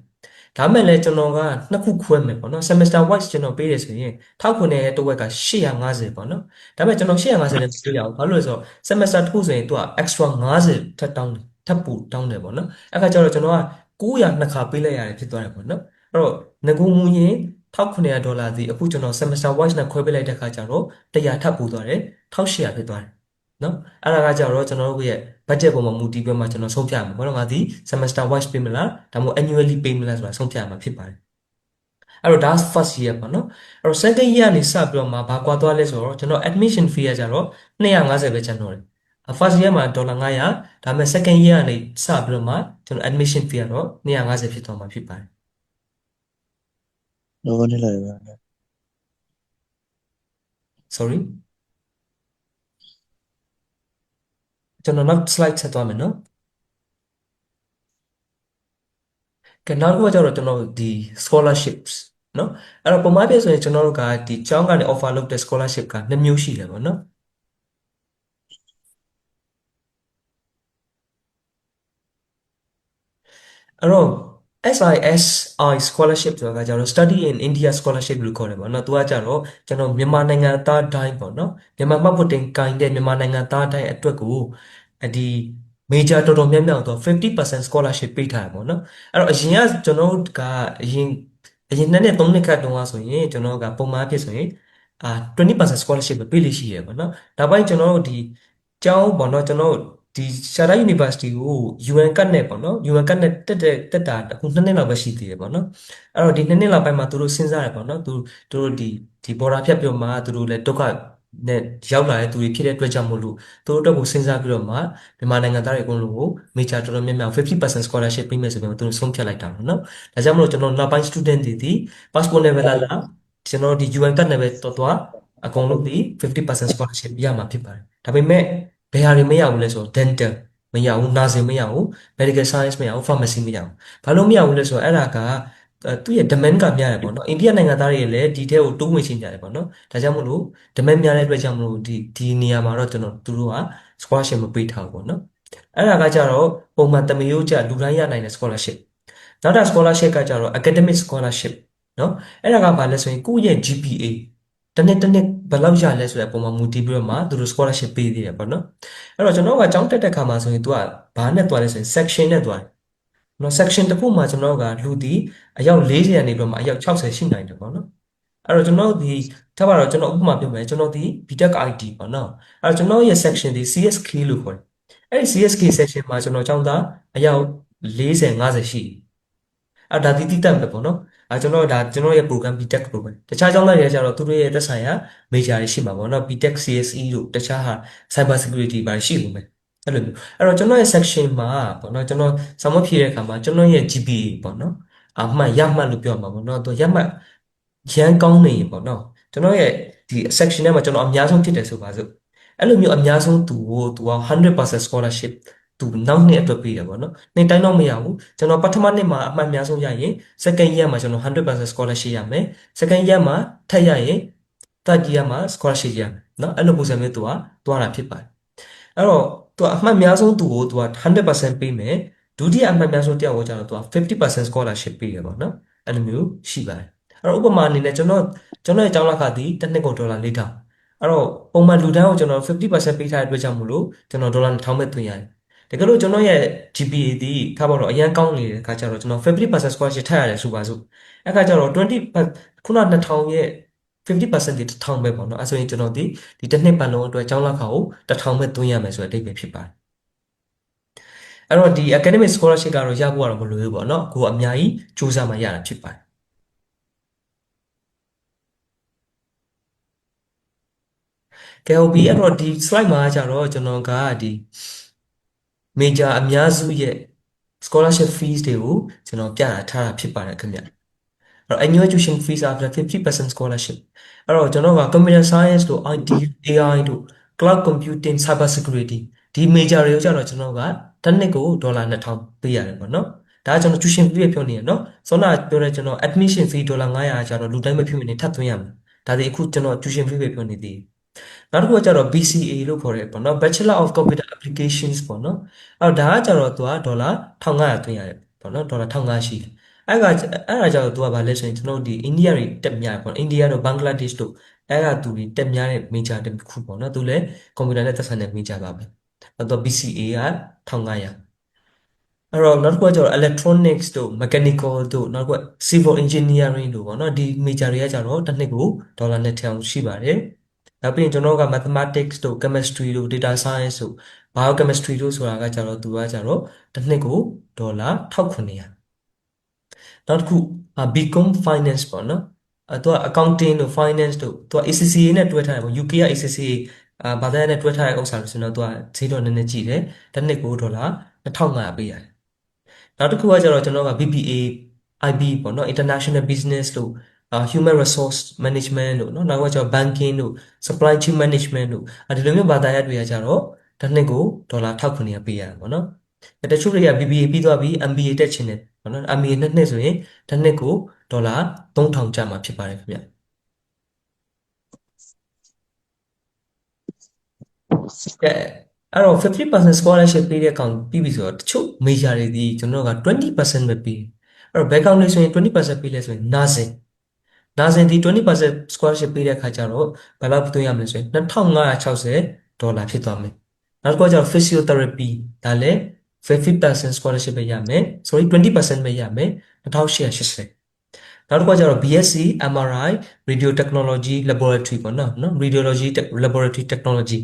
်ဒါမဲ့လည်းကျွန်တော်ကနှစ်ခုခွဲမယ်ပေါ့နော် semester wise ကျွန်တော်ပေးရဆိုရင်1900ရဲ့တစ်ဝက်က850ပေါ့နော်ဒါပေမဲ့ကျွန်တော်850နဲ့ပေးရအောင်ဘာလို့လဲဆိုတော့ semester တစ်ခုဆိုရင်သူက extra 50ထပ်တောင်းတယ်ထပ်ပို့တောင်းတယ်ပေါ့နော်အဲ့ခါကျတော့ကျွန်တော်က900နှစ်ခါပေးလိုက်ရတယ်ဖြစ်သွားတယ်ပေါ့နော်အဲ့တော့ငကူမူရင်1900ဒေါ်လာစီအခုကျွန်တော် semester wise နဲ့ခွဲပေးလိုက်တဲ့ခါကျတော့100ထပ်ပို့သွားတယ်1800ဖြစ်သွားတယ်နော်အဲ့ဒါကကြတော့ကျွန်တော်တို့ရဲ့ budget ပေါ်မှာမူတည်ပြီးမှကျွန်တော်ဆုံးဖြတ်ရမှာဘာလို့ငါဒီ semester wise ပေးမလားဒါမှမဟုတ် annually ပေးမလားဆိုတာဆုံးဖြတ်ရမှာဖြစ်ပါတယ်အဲ့တော့ဒါ first year ပေါ့နော်အဲ့တော့ second year ကနေစပြီးတော့မှဘာကွာသွားလဲဆိုတော့ကျွန်တော် admission fee ကကြတော့250ပဲကျန်တော့တယ် first year မှာဒေါ်လာ900ဒါပေမဲ့ second year ကနေစပြီးတော့မှကျွန်တော် admission fee ကတော့250ဖြစ်သွားမှာဖြစ်ပါတယ် လောနေလိုက်ပါ sorry ကျွန်တော်နောက် slide ဆက်သွားမယ်နော်ကဲနောက်တစ်ခုကကျတော့ကျွန်တော်ဒီ scholarships နော်အဲ့တော့ပုံမှန်ပြဆိုရင်ကျွန်တော်တို့ကဒီကျောင်းကနေ offer လုပ်တဲ့ scholarship က2မျိုးရှိတယ်ပေါ့နော်အဲ့တော့ SISI scholarship ဆိုတာကကျတော့ Study in India scholarship လို့ခေါ်တယ်ပေါ့နော်သူကကျတော့ကျွန်တော်မြန်မာနိုင်ငံသားတိုင်းပေါ့နော်မြန်မာမှတ်ဖို့တင်ကိုင်တဲ့မြန်မာနိုင်ငံသားတိုင်းအတွက်ကိုဒီ major တော်တော်များများတော့50% scholarship ပေးထားတယ်ပေါ့နော်အဲ့တော့အရင်ကကျွန်တော်တို့ကအရင်နှစ်နဲ့သုံးနှစ်ခန့်တုန်းကဆိုရင်ကျွန်တော်တို့ကပုံမှန်အဖြစ်ဆိုရင်20% scholarship ပဲပေးလို့ရှိရပေါ့နော်နောက်ပိုင်းကျွန်တော်တို့ဒီကျောင်းပေါ့နော်ကျွန်တော်တို့ဒီရှာတာ University ကို UN ကတ်နဲ့ပေါ့နော် UN ကတ်နဲ့တက်တာအခု2နှစ်လောက်ပဲရှိသေးတယ်ပေါ့နော်အဲ့တော့ဒီ2နှစ်လောက်ပိုင်းမှာသူတို့စဉ်းစားရပေါ့နော်သူတို့ဒီ border ဖြတ်ပြီးတော့မှသူတို့လည်းဒုက္ခနဲ့ရောက်လာတဲ့သူတွေဖြစ်တဲ့အတွက်ကြောင့်မို့လို့သူတို့အတွက်ကိုစဉ်းစားပြီးတော့မှမြန်မာနိုင်ငံသားတွေအကုန်လုံးကို major တော်တော်များများ50% scholarship ပေးမယ်ဆိုပြီးတော့သူတို့ဆုံးဖြတ်လိုက်တာပေါ့နော်ဒါကြောင့်မို့လို့ကျွန်တော်နောက်ပိုင်း student တွေဒီ passport နဲ့ပဲလာကျွန်တော်ဒီ UN ကတ်နဲ့ပဲတော်တော်အကုန်လုံးဒီ50% scholarship ရမှာဖြစ်ပါတယ်ဒါပေမဲ့ဘယ်ဟာတွေမရဘူးလဲဆိုတော့ dental မရဘူး nursing မရဘူး medical science မရဘူး pharmacy မရဘူးဘာလို့မရဘူးလဲဆိုတော့အဲ့ဒါကသူ့ရဲ့ demand ကများတယ်ပေါ့နော်အိန္ဒိယနိုင်ငံသားတွေလည်းဒီထဲကိုတိုးဝင်ချင်ကြတယ်ပေါ့နော်ဒါကြောင့်မို့လို့ demand များတဲ့အတွက်ကြောင့်မလို့ဒီနေရာမှာတော့ကျွန်တော်သူတို့က scholarship မပေးထားဘူးပေါ့နော်အဲ့ဒါကကြတော့ပုံမှန်တမယိုးကျလူတိုင်းရနိုင်တဲ့ scholarship နောက်တာ scholarship ကကြတော့ academic scholarship နော်အဲ့ဒါကဘာလဲဆိုရင်ကိုယ့်ရဲ့ GPA တစ်နှစ်ဘယ်လောက်ရလဲဆိုတဲ့အပေါ်မှာမူတည်ပြီးတော့မှသူတို့ scholarship ပေးသေးတယ်ပေါ့နော်အဲ့တော့ကျွန်တော်ကကျောင်းတက်တဲ့ခါမှာဆိုရင် तू ကဘာနဲ့တွားလဲဆိုရင် section နဲ့တွားတယ်နော် section တစ်ခုမှာကျွန်တော်ကလူဒီအယောက်40ကနေပြီးတော့မှအယောက်60ရှိနိုင်တယ်ပေါ့နော် အဲ့တော့ကျွန်တော်ဒီထားပါတော့ကျွန်တော်ဥပမာပြောမယ်ကျွန်တော်ဒီ BTech IT ပေါ့နော်အဲ့တော့ကျွန်တော်ရဲ့ section ဒီ CSK လို့ခေါ်တယ်အဲ့ဒီ CSK section မှာကျွန်တော်ကျောင်းသားအယောက်40 50ရှိတယ်အဲ့ဒါတိတက်ပဲပေါ့နော်အဲ့ကျွန်တော်ဒါကျွန်တော်ရဲ့ program BTech program တခြားကျောင်းသားတွေကကျတော့သူတို့ရဲ့သက်ဆိုင်ရာ major တွေရှိမှာပေါ့နော် BTech CSE တို့တခြားဟာ cyber security ဘာတွေရှိလို့မယ်အဲ့လိုမျိုးအဲ့တော့ကျွန်တော်ရဲ့ section မှာပေါ့နော်ကျွန်တော်စာမဖြည့်တဲ့အခါမှာကျွန်တော်ရဲ့ GPA ပေါ့နော်အမှတ်ရမှတ်လို့ပြောမှာပေါ့နော်သူရမှတ်ရန်ကောင်းနေရင်ပေါ့နော်ကျွန်တော်ရဲ့ဒီ section ထဲမှာကျွန်တော်အများဆုံးဖြစ်တယ်ဆိုပါစို့အဲ့လိုမျိုးအများဆုံးသူက100% scholarship သူနောက်နှစ်အတွက်ပေးတယ်ပေါ့နော်နှစ်တိုင်းတော့မရဘူးကျွန်တော်ပထမနှစ်မှာအမှတ်အများဆုံးရရင် second year မှာကျွန်တော်100% scholarship ရမယ် second year မှာထပ်ရရင် third year မှာ scholarship ရမယ်เนาะအဲ့လိုပုံစံမျိုးသူကသွားတာဖြစ်ပါတယ်အဲ့တော့သူကအမှတ်အများဆုံးသူကိုသူက100%ပေးမယ်ဒုတိယအမှတ်အများဆုံးတယောက်ကိုကျတော့သူက50% scholarship ပေးရပါတော့เนาะအဲ့လိုမျိုးရှိပါတယ်အဲ့တော့ဥပမာအနေနဲ့ကျွန်တော်ရဲ့ကျောင်းလက်ခဒီတစ်နှစ်ကိုဒေါ်လာ4,000အဲ့တော့ပုံမှန်လူတန်းကိုကျွန်တော်50%ပေးထားတဲ့အတွက်ကြောင့်မလို့ကျွန်တော်ဒေါ်လာ2,000ပဲသွင်းရတယ်တကယ်လို့ကျွန်တော်ရဲ့ GPA ဒီထားပါတော့အရန်ကောင်းနေတဲ့အခါကျတော့ကျွန်တော်50% scholarship ထပ်ရတယ်ဆိုပါစို့အဲ့ခါကျတော့20ခုန2000ရဲ့50%ဒီ1000ပဲပေါ့နော်အဲ့ဆိုရင်ကျွန်တော်ဒီတစ်နှစ်ပတ်လုံးအတွက်ကျောင်းလက်ခကို1000ပဲသွင်းရမယ်ဆိုတဲ့အဓိပ္ပာယ်ဖြစ်ပါတယ်အဲ့တော့ဒီ academic scholarship ကတော့ရဖို့ကတော့မလွယ်ဘူးပေါ့နော်ကိုအများကြီးစူးစမ်းမှရတာဖြစ်ပါတယ်ကဲဟုတ်ပြီအဲ့တော့ဒီ slide မှာကျတော့ကျွန်တော်ကဒီ major အများစုရဲ့ scholarship fees တွေကိုကျွန်တော်ပြထားတာဖြစ်ပါတယ်ခင်ဗျအဲ့တော့ annual tuition fees after 50% scholarship အဲ့တော့ကျွန်တော်က computer science တို့ IT AI တို့ cloud computing cyber security ဒီ major တွေကိုကျတော့ကျွန်တော်ကတစ်နှစ်ကိုဒေါ်လာ2000ပေးရတယ်ပေါ့နော်ဒါကကျွန်တော် tuition fee ပဲပြောနေရနော်စောနပြောတဲ့ကျွန်တော် admission fee ဒေါ်လာ900ကျတော့လူတိုင်းမဖြစ်မနေထပ်သွင်းရမယ်ဒါဒီအခုကျွန်တော် tuition fee ပဲပြောနေသေးတယ်နောက်တစ်ခုကကျတော့ BCA လို့ခေါ်တယ်ပေါ့နော် Bachelor of Computer Applications ပေါ့နော်အဲ့တော့ဒါကကျတော့သူကဒေါ်လာ1500သွင်းရတယ်ပေါ့နော်ဒေါ်လာ1500ရှိတယ်အဲ့ဒါကျတော့သူကဘာလဲဆိုရင်ကျွန်တော်တို့ဒီအိန္ဒိယတွေတက်များတယ်ပေါ့အိန္ဒိယတို့ဘင်္ဂလားဒေ့ရှ်တို့အဲ့ဒါသူတွေတက်များတဲ့ major တစ်ခုပေါ့နော်သူလည်းကွန်ပျူတာနဲ့သက်ဆိုင်တဲ့ major ပါပဲအဲ့တော့ BCA က1500အဲ့တော့နောက်တစ်ခုကကျတော့ electronics တို့ mechanical တို့နောက်တစ်ခုက civil engineering တို့ပေါ့နော်ဒီ major တွေကကျတော့တစ်နှစ်ကိုဒေါ်လာ2000ရှိပါတယ်နောက်ပြီးရင်ကျွန်တော်က mathematics တို့ chemistry တို့ data science တို့ biochemistry တို့ဆိုတာကကျတော့သူကကျတော့တစ်နှစ်ကိုဒေါ်လာ1900နောက်တစ်ခုBCom finance ပေါ့နော်သူက accounting တို့ finance တို့သူက ACCA နဲ့တွဲထားတယ်ပေါ့ UK က ACCA ဘာသာရပ်နဲ့တွဲထားတဲ့ဥစ္စာလို့ဆိုတော့သူကဈေးတော့နည်းနည်းကြီးတယ်တစ်နှစ်ကိုဒေါ်လာ2500ပေးရတယ်နောက်တစ်ခုကကျတော့ကျွန်တော်က BBA IB ပေါ့နော် International Business လို့Human Resource Management လို့နော်နောက်ကကျတော့ Banking လို့ Supply Chain Management လို့ဒီလိုမျိုးဘာသာရပ်တွေကကျတော့တစ်နှစ်ကိုဒေါ်လာ1900ပေးရတယ်ပေါ့နော်တချို့တွေက BBA ပြီးသွားပြီး MBA တက်ချင်တယ်ပေါ့နော် MBA နှစ်ဆိုရင်တစ်နှစ်ကိုဒေါ်လာ3000ကျမှာဖြစ်ပါတယ်ခင်ဗျကဲအဲ့တော့50% scholarship ပေးတဲ့ကောင်ပြီးပြီဆိုတော့တချို့ major တွေဒီကျွန်တော်က20%ပဲပေးအဲ့တော့ background လေးဆိုရင်20%ပေးလဲဆိုရင် nursing ဒီ20% scholarship ပေးတဲ့ခါကျတော့ဘယ်လောက်သွင်းရမလဲဆိုရင်2560ဒေါ်လာဖြစ်သွားမယ်နောက်တစ်ခုကကျတော့ physiotherapy ဒါလည်း50% scholarship ပဲရမယ် sorry 20%ပဲရမယ်2880နောက်တစ်ခုကကျတော့ BSc MRI Radio Technology Laboratory ပေါ့နော် Radiology Laboratory Technology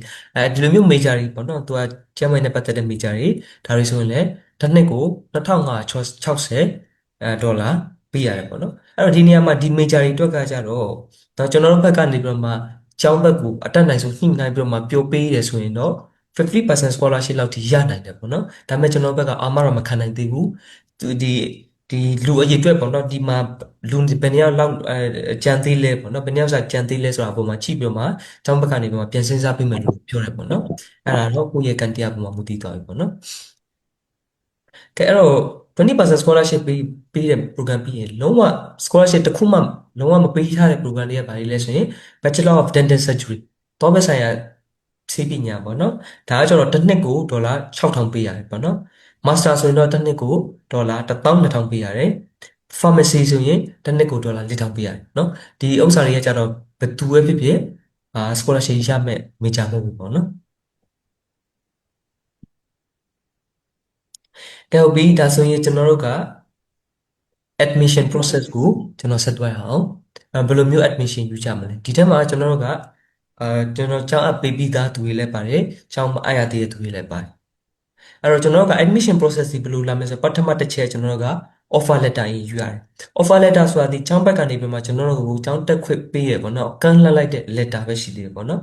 ဒီလိုမျိုး major တွေပေါ့နော်သူကကျန်းမာရေးနဲ့ပတ်သက်တဲ့ major တွေဒါတွေဆိုရင်လည်းတစ်နှစ်ကို2560ဒေါ်လာပေးရတယ်ပေါ့နော်အဲ့တော့ဒီနေရာမှာဒီ major တွေအတွက်ကကျတော့ကျွန်တော်တို့ဘက်ကနေပြီးတော့မှကျောင်းဘက်ကိုအတက်နိုင်ဆုံးညှိနှိုင်းပြီးတော့မှပျိုးပေးရဆိုရင်တော့50% scholarship လောက်ထိရနိုင်တယ်ပေါ့နော်ဒါပေမဲ့ကျွန်တော်ဘက်ကအာမတော့မခံနိုင်သေးဘူးသူဒီလူအရေအတွက်ပေါ့နော်ဒီမှာလူဘယ်နှစ်ယောက်လောက်ကြံသေးလဲပေါ့နော်ဘယ်နှစ်ယောက်စာကြံသေးလဲဆိုတာပုံမှာကြည့်ပြီးတော့မှကျောင်းဘက်ကနေပြီးမှပြန်စဉ်းစားပေးမယ်လို့ပြောတယ်ပေါ့နော်အဲ့ဒါတော့ကိုယ့်ရဲ့ကန်တရားပုံမှာမူတည်သွားပြီပေါ့နော်ကဲအဲ့တော့20% scholarship ပေးတဲ့ program ပြီးရင်လုံးဝ scholarship တစ်ခုမှလုံးဝမပေးထားတဲ့ program တွေကဘာတွေလဲဆိုရင် Bachelor of Dental Surgery တော့ဘက်ဆိုင်ရာဆေးပညာပေါ့နော်ဒါကကျတော့တစ်နှစ်ကိုဒေါ်လာ6000ပေးရတယ်ပေါ့နော် Master ဆိုရင်တော့တစ်နှစ်ကိုဒေါ်လာ12000ပေးရတယ် Pharmacy ဆိုရင်တစ်နှစ်ကိုဒေါ်လာ4000ပေးရတယ်နော်ဒီဥစ္စာတွေကကျတော့ဘယ်သူပဲဖြစ်ဖြစ်scholarship ရမယ် major မဟုတ်ဘူးပေါ့နော်ကဲဟုတ်ပြီဒါဆိုရင်ကျွန်တော်တို့က admission process ကိုကျွန်တော်ဆက်သွားရအောင် ဘယ်လိုမျိုး admission ယူကြမလဲဒီထဲမှာကျွန်တော်တို့ကကျွန်တော်ကျောင်းအပ်ပေးပြီးသားသူတွေလည်းပါတယ်ကျောင်းမအပ်ရသေးတဲ့သူတွေလည်းပါတယ်အဲ့တော့ကျွန်တော်တို့က admission process ဒီဘယ်လိုလာမလဲဆိုပထမတစ်ချက်ကျွန်တော်တို့က offer letter ရေးယူရတယ် offer letter ဆိုတာဒီကျောင်းဘက်ကနေပြီးမှကျွန်တော်တို့ကိုကျောင်းတက်ခွင့်ပေးရပေါ့နော်ကမ်းလှမ်းလိုက်တဲ့ letter ပဲရှိသေးတယ်ပေါ့နော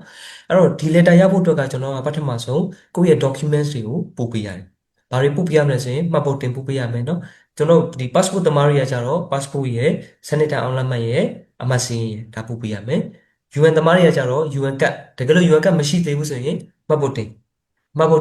်အဲ့တော့ဒီ letter ရဖို့အတွက်ကကျွန်တော်ကပထမဆုံးကိုယ့်ရဲ့ documents တွေကိုပို့ပေးရတယ်ဘာတွေပို့ပေးရမလဲဆိုရင်မှတ်ပုံတင်ပို့ပေးရမယ်နော်ကျွန်တော်ဒီ passport သမားတွေကကြတော့ passport ရဲ့ senator အောင်လက်မှတ်ရဲ့အမှတ်စဉ်ရဲ့ဒါပို့ပေးရမယ် UN သမားတွေကကြတော့ UN ကတ်တကယ်လို့ UN ကတ်မရှိသေးဘူးဆိုရင်မှတ်ပုံ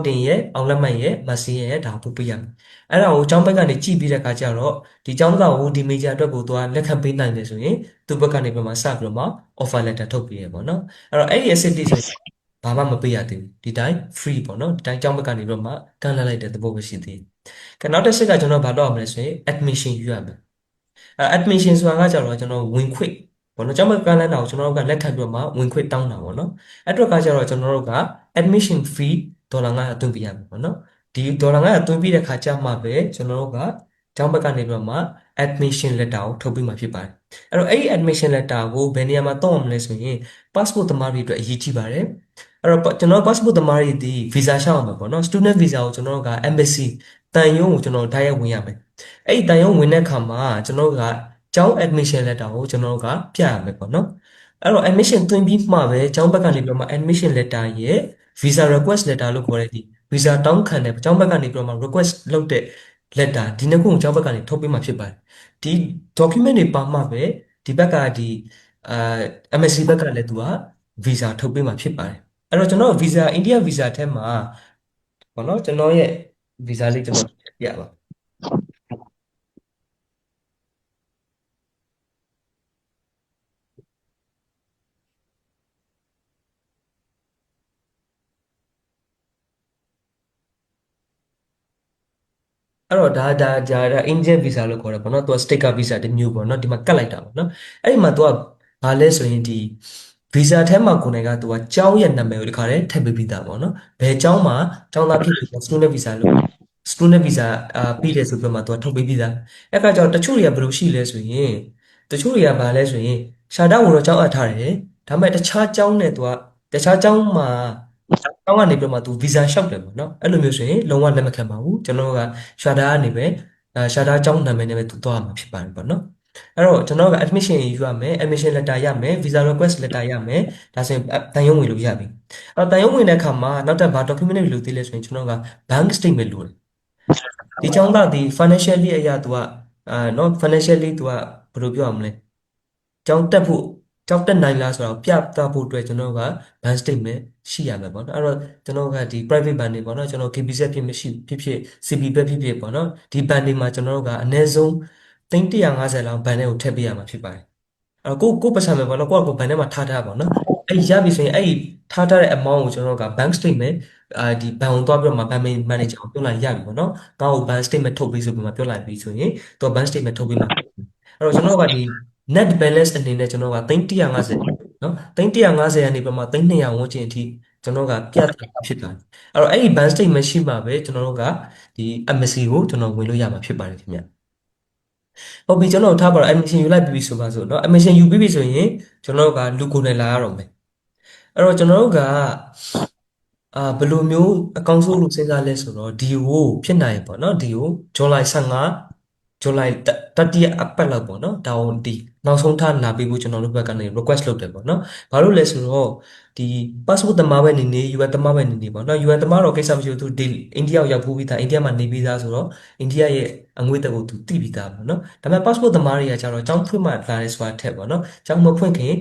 တင်ရဲ့အောင်လက်မှတ်ရဲ့မက်ဆေ့ရဲ့ဒါပို့ပေးရမယ်အဲ့ဒါကိုကျောင်းဘက်ကနေကြည့်ပြီးတဲ့အခါကျတော့ဒီကျောင်းသားကိုဒီ major အတွက်ကိုသူကလက်ခံပေးနိုင်တယ်ဆိုရင်သူ့ဘက်ကနေပြန်မှစပြီးတော့မှ offer letter ထုတ်ပေးရပေါ့နော်အဲ့တော့အဲ့ဒီ asset တွေဆိုရင်ဘာမှမပေးရသေးဘူးဒီတိုင်း free ပေါ့နော်ဒီတိုင်းကျောင်းဘက်ကနေပြီးတော့မှကမ်းလှမ်းလိုက်တဲ့သဘောပဲရှိသေးတယ်ကဲနောက်တစ်ချက်ကကျွန်တော်ဘာလုပ်ရမလဲဆိုရင် admission ယူရမယ်admission ဆိုတာကကြတော့ကျွန်တော်ဝင်ခွင့်ဘောနော်ကျောင်းမကမ်းလှမ်းတာကိုကျွန်တော်တို့ကလက်ခံပြီးတော့မှဝင်ခွင့်တောင်းတာပေါ့နော်အဲ့အတွက်ကကြတော့ကျွန်တော်တို့က admission fee ဒေါ်လာ900သွင်းပေးရမယ်ပေါ့နော်ဒီဒေါ်လာ900သွင်းပြီးတဲ့ခါကျမှပဲကျွန်တော်တို့ကကျောင်းဘက်ကနေပြီးတော့မှ admission letter ကိုထုတ်ပေးမှာဖြစ်ပါတယ်အဲ့တော့အဲ့ဒီ admission letter ကိုဘယ်နေရာမှာတောင်းရမလဲဆိုရင် passport သမားတွေအတွက်အရေးကြီးပါတယ်အဲ့တော့ကျွန်တော် passport သမားတွေဒီ visa ရှောက်အောင်ပေါ့နော် student visa ကိုကျွန်တော်တို့က embassy တန်ရုံးကိုကျွန်တော်တိုက်ရိုက်ဝင်ရမယ်အဲ့ဒီတန်ရုံးဝင်တဲ့အခါမှာကျွန်တော်တို့ကကျောင်း admission letter ကိုကျွန်တော်တို့ကပြရမယ်ပေါ့နော်အဲ့တော့ admission သွင်းပြီးမှပဲကျောင်းဘက်ကနေပြီးတော့မှ admission letter ရဲ့ visa request letter လို့ခေါ်တဲ့ဒီ visa တောင်းခံတဲ့ကျောင်းဘက်ကနေပြီးတော့မှ request လုပ်တဲ့ letter ဒီနှစ်ခုကိုကျောင်းဘက်ကနေထုတ်ပေးမှဖြစ်ပါတယ်ဒီ document တွေပါမှပဲဒီဘက်ကဒီအာ MSc ဘက်ကလည်းသူက visa ထုတ်ပေးမှဖြစ်ပါတယ်အဲ့တော့ကျွန်တော် visa India visa ထဲမှာပေါ့နော်ကျွန်တော်ရဲ့ visa လေးကျွန်တော်ပြပါအဲ့တော့ဒါ Indian visa လို့ခေါ်တယ်ပေါ့နော်သူက sticker visa တစ်မျိုးပေါ့နော်ဒီမှာကတ်လိုက်တာပေါ့နော်အဲ့ဒီမှာသူကဘာလဲဆိုရင်ဒီ visa ထဲမှာကိုယ်တိုင်ကသူကကျောင်းရဲ့နာမည်ကိုဒီခါတည်းထည့်ပေးပြီးသားပေါ့နော်ဘယ်ကျောင်းမှာကျောင်းသားဖြစ်လို့ student visa လို့ student visa ပြီးတယ်ဆိုပြီးမှသူကထုတ်ပေးပြီးသားအဲ့ကကြောင့်တချို့တွေကဘယ်လိုရှိလဲဆိုရင်တချို့တွေကဘာလဲဆိုရင်ရှာတာကိုတော့ကျောင်းအပ်ထားတယ်ဒါပေမဲ့တခြားကျောင်းနဲ့သူကတခြားကျောင်းမှာကျောင်းကနေပြီးမှသူ visa လျှောက်တယ်ပေါ့နော်အဲ့လိုမျိုးဆိုရင်လုံးဝလက်မခံပါဘူးကျွန်တော်က shadow ကနေပဲshadow ကျောင်းနာမည်နဲ့ပဲသူသွားရမှာဖြစ်ပါတယ်ပေါ့နော်အဲ့တော့ကျွန်တော်က admission ယူရမယ် admission letter ရမယ် visa request letter ရမယ်ဒါဆိုရင်တန်ရုံးဝင်လို့ရပြီအဲ့တော့တန်ရုံးဝင်တဲ့အခါမှာနောက်ထပ်ဘာ document တွေလိုသေးလဲဆိုရင်ကျွန်တော်က bank statement လိုတယ်ဒီကျောင်းသားဒီ financially အရာသူကနော် financially သူကဘယ်လိုပြောရမလဲကျောင်းတက်ဖို့ကျောင်းတက်နိုင်လားဆိုတော့ပြသဖို့အတွက်ကျွန်တော်က bank statement ရှိရမယ်ပေါ့နော်အဲ့တော့ကျွန်တော်ကဒီ private bank တွေပေါ့နော်ကျွန်တော် KBZ ဖြစ်မရှိဖြစ် CB ပဲဖြစ်ဖြစ်ပေါ့နော်ဒီ bank တွေမှာကျွန်တော်တို့ကအနည်းဆုံး350လောက်ဘဏ်ထဲကိုထည့်ပေးရမှာဖြစ်ပါတယ်အဲ့တော့ကိုပတ်စံမယ်ပေါ့နော်ကိုကဘဏ်ထဲမှာထားထားပါနော်အဲ့ရပြီဆိုရင်အဲ့ထားထားတဲ့ amount ကိုကျွန်တော်တို့က bank statement ဒီဘဏ်ကိုသွားပြီးတော့မှ bank manager ကိုပြောလိုက်ရပြီပေါ့နော်ကောင်းကို bank statement ထုတ်ပေးဆိုပြီးမှပြောလိုက်ပြီဆိုရင်သူက bank statement ထုတ်ပေးမှာအဲ့တော့ကျွန်တော်တို့ကဒီ net balance အနေနဲ့ကျွန်တော်က350နော်350ကနေပြီးမှ300ဝန်းကျင်အထိကျွန်တော်ကပြတ်ဖြစ်တာအဲ့တော့အဲ့ဒီ bank statement ရှိမှပဲကျွန်တော်တို့ကဒီ MSc ကိုကျွန်တော်ဝင်လို့ရမှာဖြစ်ပါတယ်ခင်ဗျဟုတ်ပြီကျွန်တော်ထားပါတော့ admission ယူလိုက်ပြီဆိုပါစို့เนาะ admission ယူပြီးပြီဆိုရင်ကျွန်တော်တို့ကလူကိုယ်နဲ့လာရတော့မယ်အဲ့တော့ကျွန်တော်တို့ကဘယ်လိုမျိုးအကောင့်ဆိုးလို့စဉ်းစားလဲဆိုတော့ဒီကိုဖြစ်နိုင်ပေါ့เนาะဒီကိုဇွန်လ15ဇူလိုင်တတိယအပတ်လောက်ပေါ့เนาะဒါဝန်ဒီနောက်ဆုံးထားလာပြီးဖို့ကျွန်တော်တို့ဘက်ကနေ request လုပ်တယ်ပေါ့เนาะဘာလို့လဲဆိုတော့ဒီ passport သမားပဲနေနေ UN သမားပဲနေနေပေါ့เนาะ UN သမားတော့ကိစ္စမရှိဘူးသူဒီအိန္ဒိယကိုရောက်ဖို့ပြီးသားအိန္ဒိယမှာနေပြီးသားဆိုတော့အိန္ဒိယရဲ့အငွေ့တက်ကိုသူသိပြီးသားပေါ့เนาะဒါပေမဲ့ passport သမားတွေကကျတော့ကျောင်းဖွင့်မှလာရဲဆိုတာထက်ပေါ့เนาะကျောင်းမဖွင့်ခင်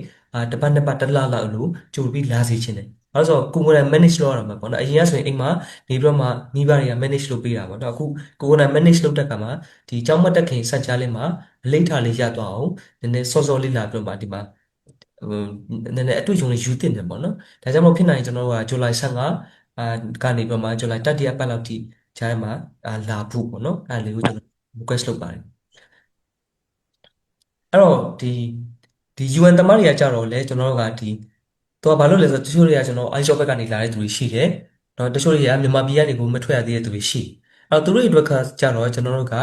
တစ်ပတ်နှစ်ပတ်တစ်လလောက်လို့ကြိုပြီးလာစီခြင်းတယ်အဲဆိုကိုယ်က manage လုပ်ရမှာပေါ့နော်အရင်ကဆိုရင်အိမ်မှာနေပြီးတော့မှမိဘတွေက manage လုပ်ပေးတာပေါ့နော်အခုကိုယ်က manage လုပ်တဲ့ကမှာဒီကျောင်းမတက်ခင်ဆက်ကြားလေးမှာအလေးထားလေးရသွားအောင်နည်းနည်းစောစောလေးလာပြီးတော့မှဒီမှာဟိုနည်းနည်းအတွေ့အကြုံလေးယူသင့်တယ်ပေါ့နော်ဒါကြောင့်မို့ဖြစ်နိုင်ကျွန်တော်တို့ကဇူလိုင်15ကနေပြီးတော့မှဇူလိုင်တတိယပတ်လောက်ထိဂျားထဲမှာလာဖို့ပေါ့နော်အဲလေးကိုကျွန်တော် request လုပ်ပါတယ်အဲ့တော့ဒီ UN သမားတွေကကြတော့လေကျွန်တော်တို့ကဒီသူကဘာလို့လဲဆိုတော့တချို့တွေကကျွန်တော် iShop ဘက်ကနေလာတဲ့သူတွေရှိတယ်။နော်တချို့တွေကမြန်မာပြည်ကနေကိုမထွက်ရသေးတဲ့သူတွေရှိတယ် သူတို့အတွက်ကကြတော့ကျွန်တော်တို့က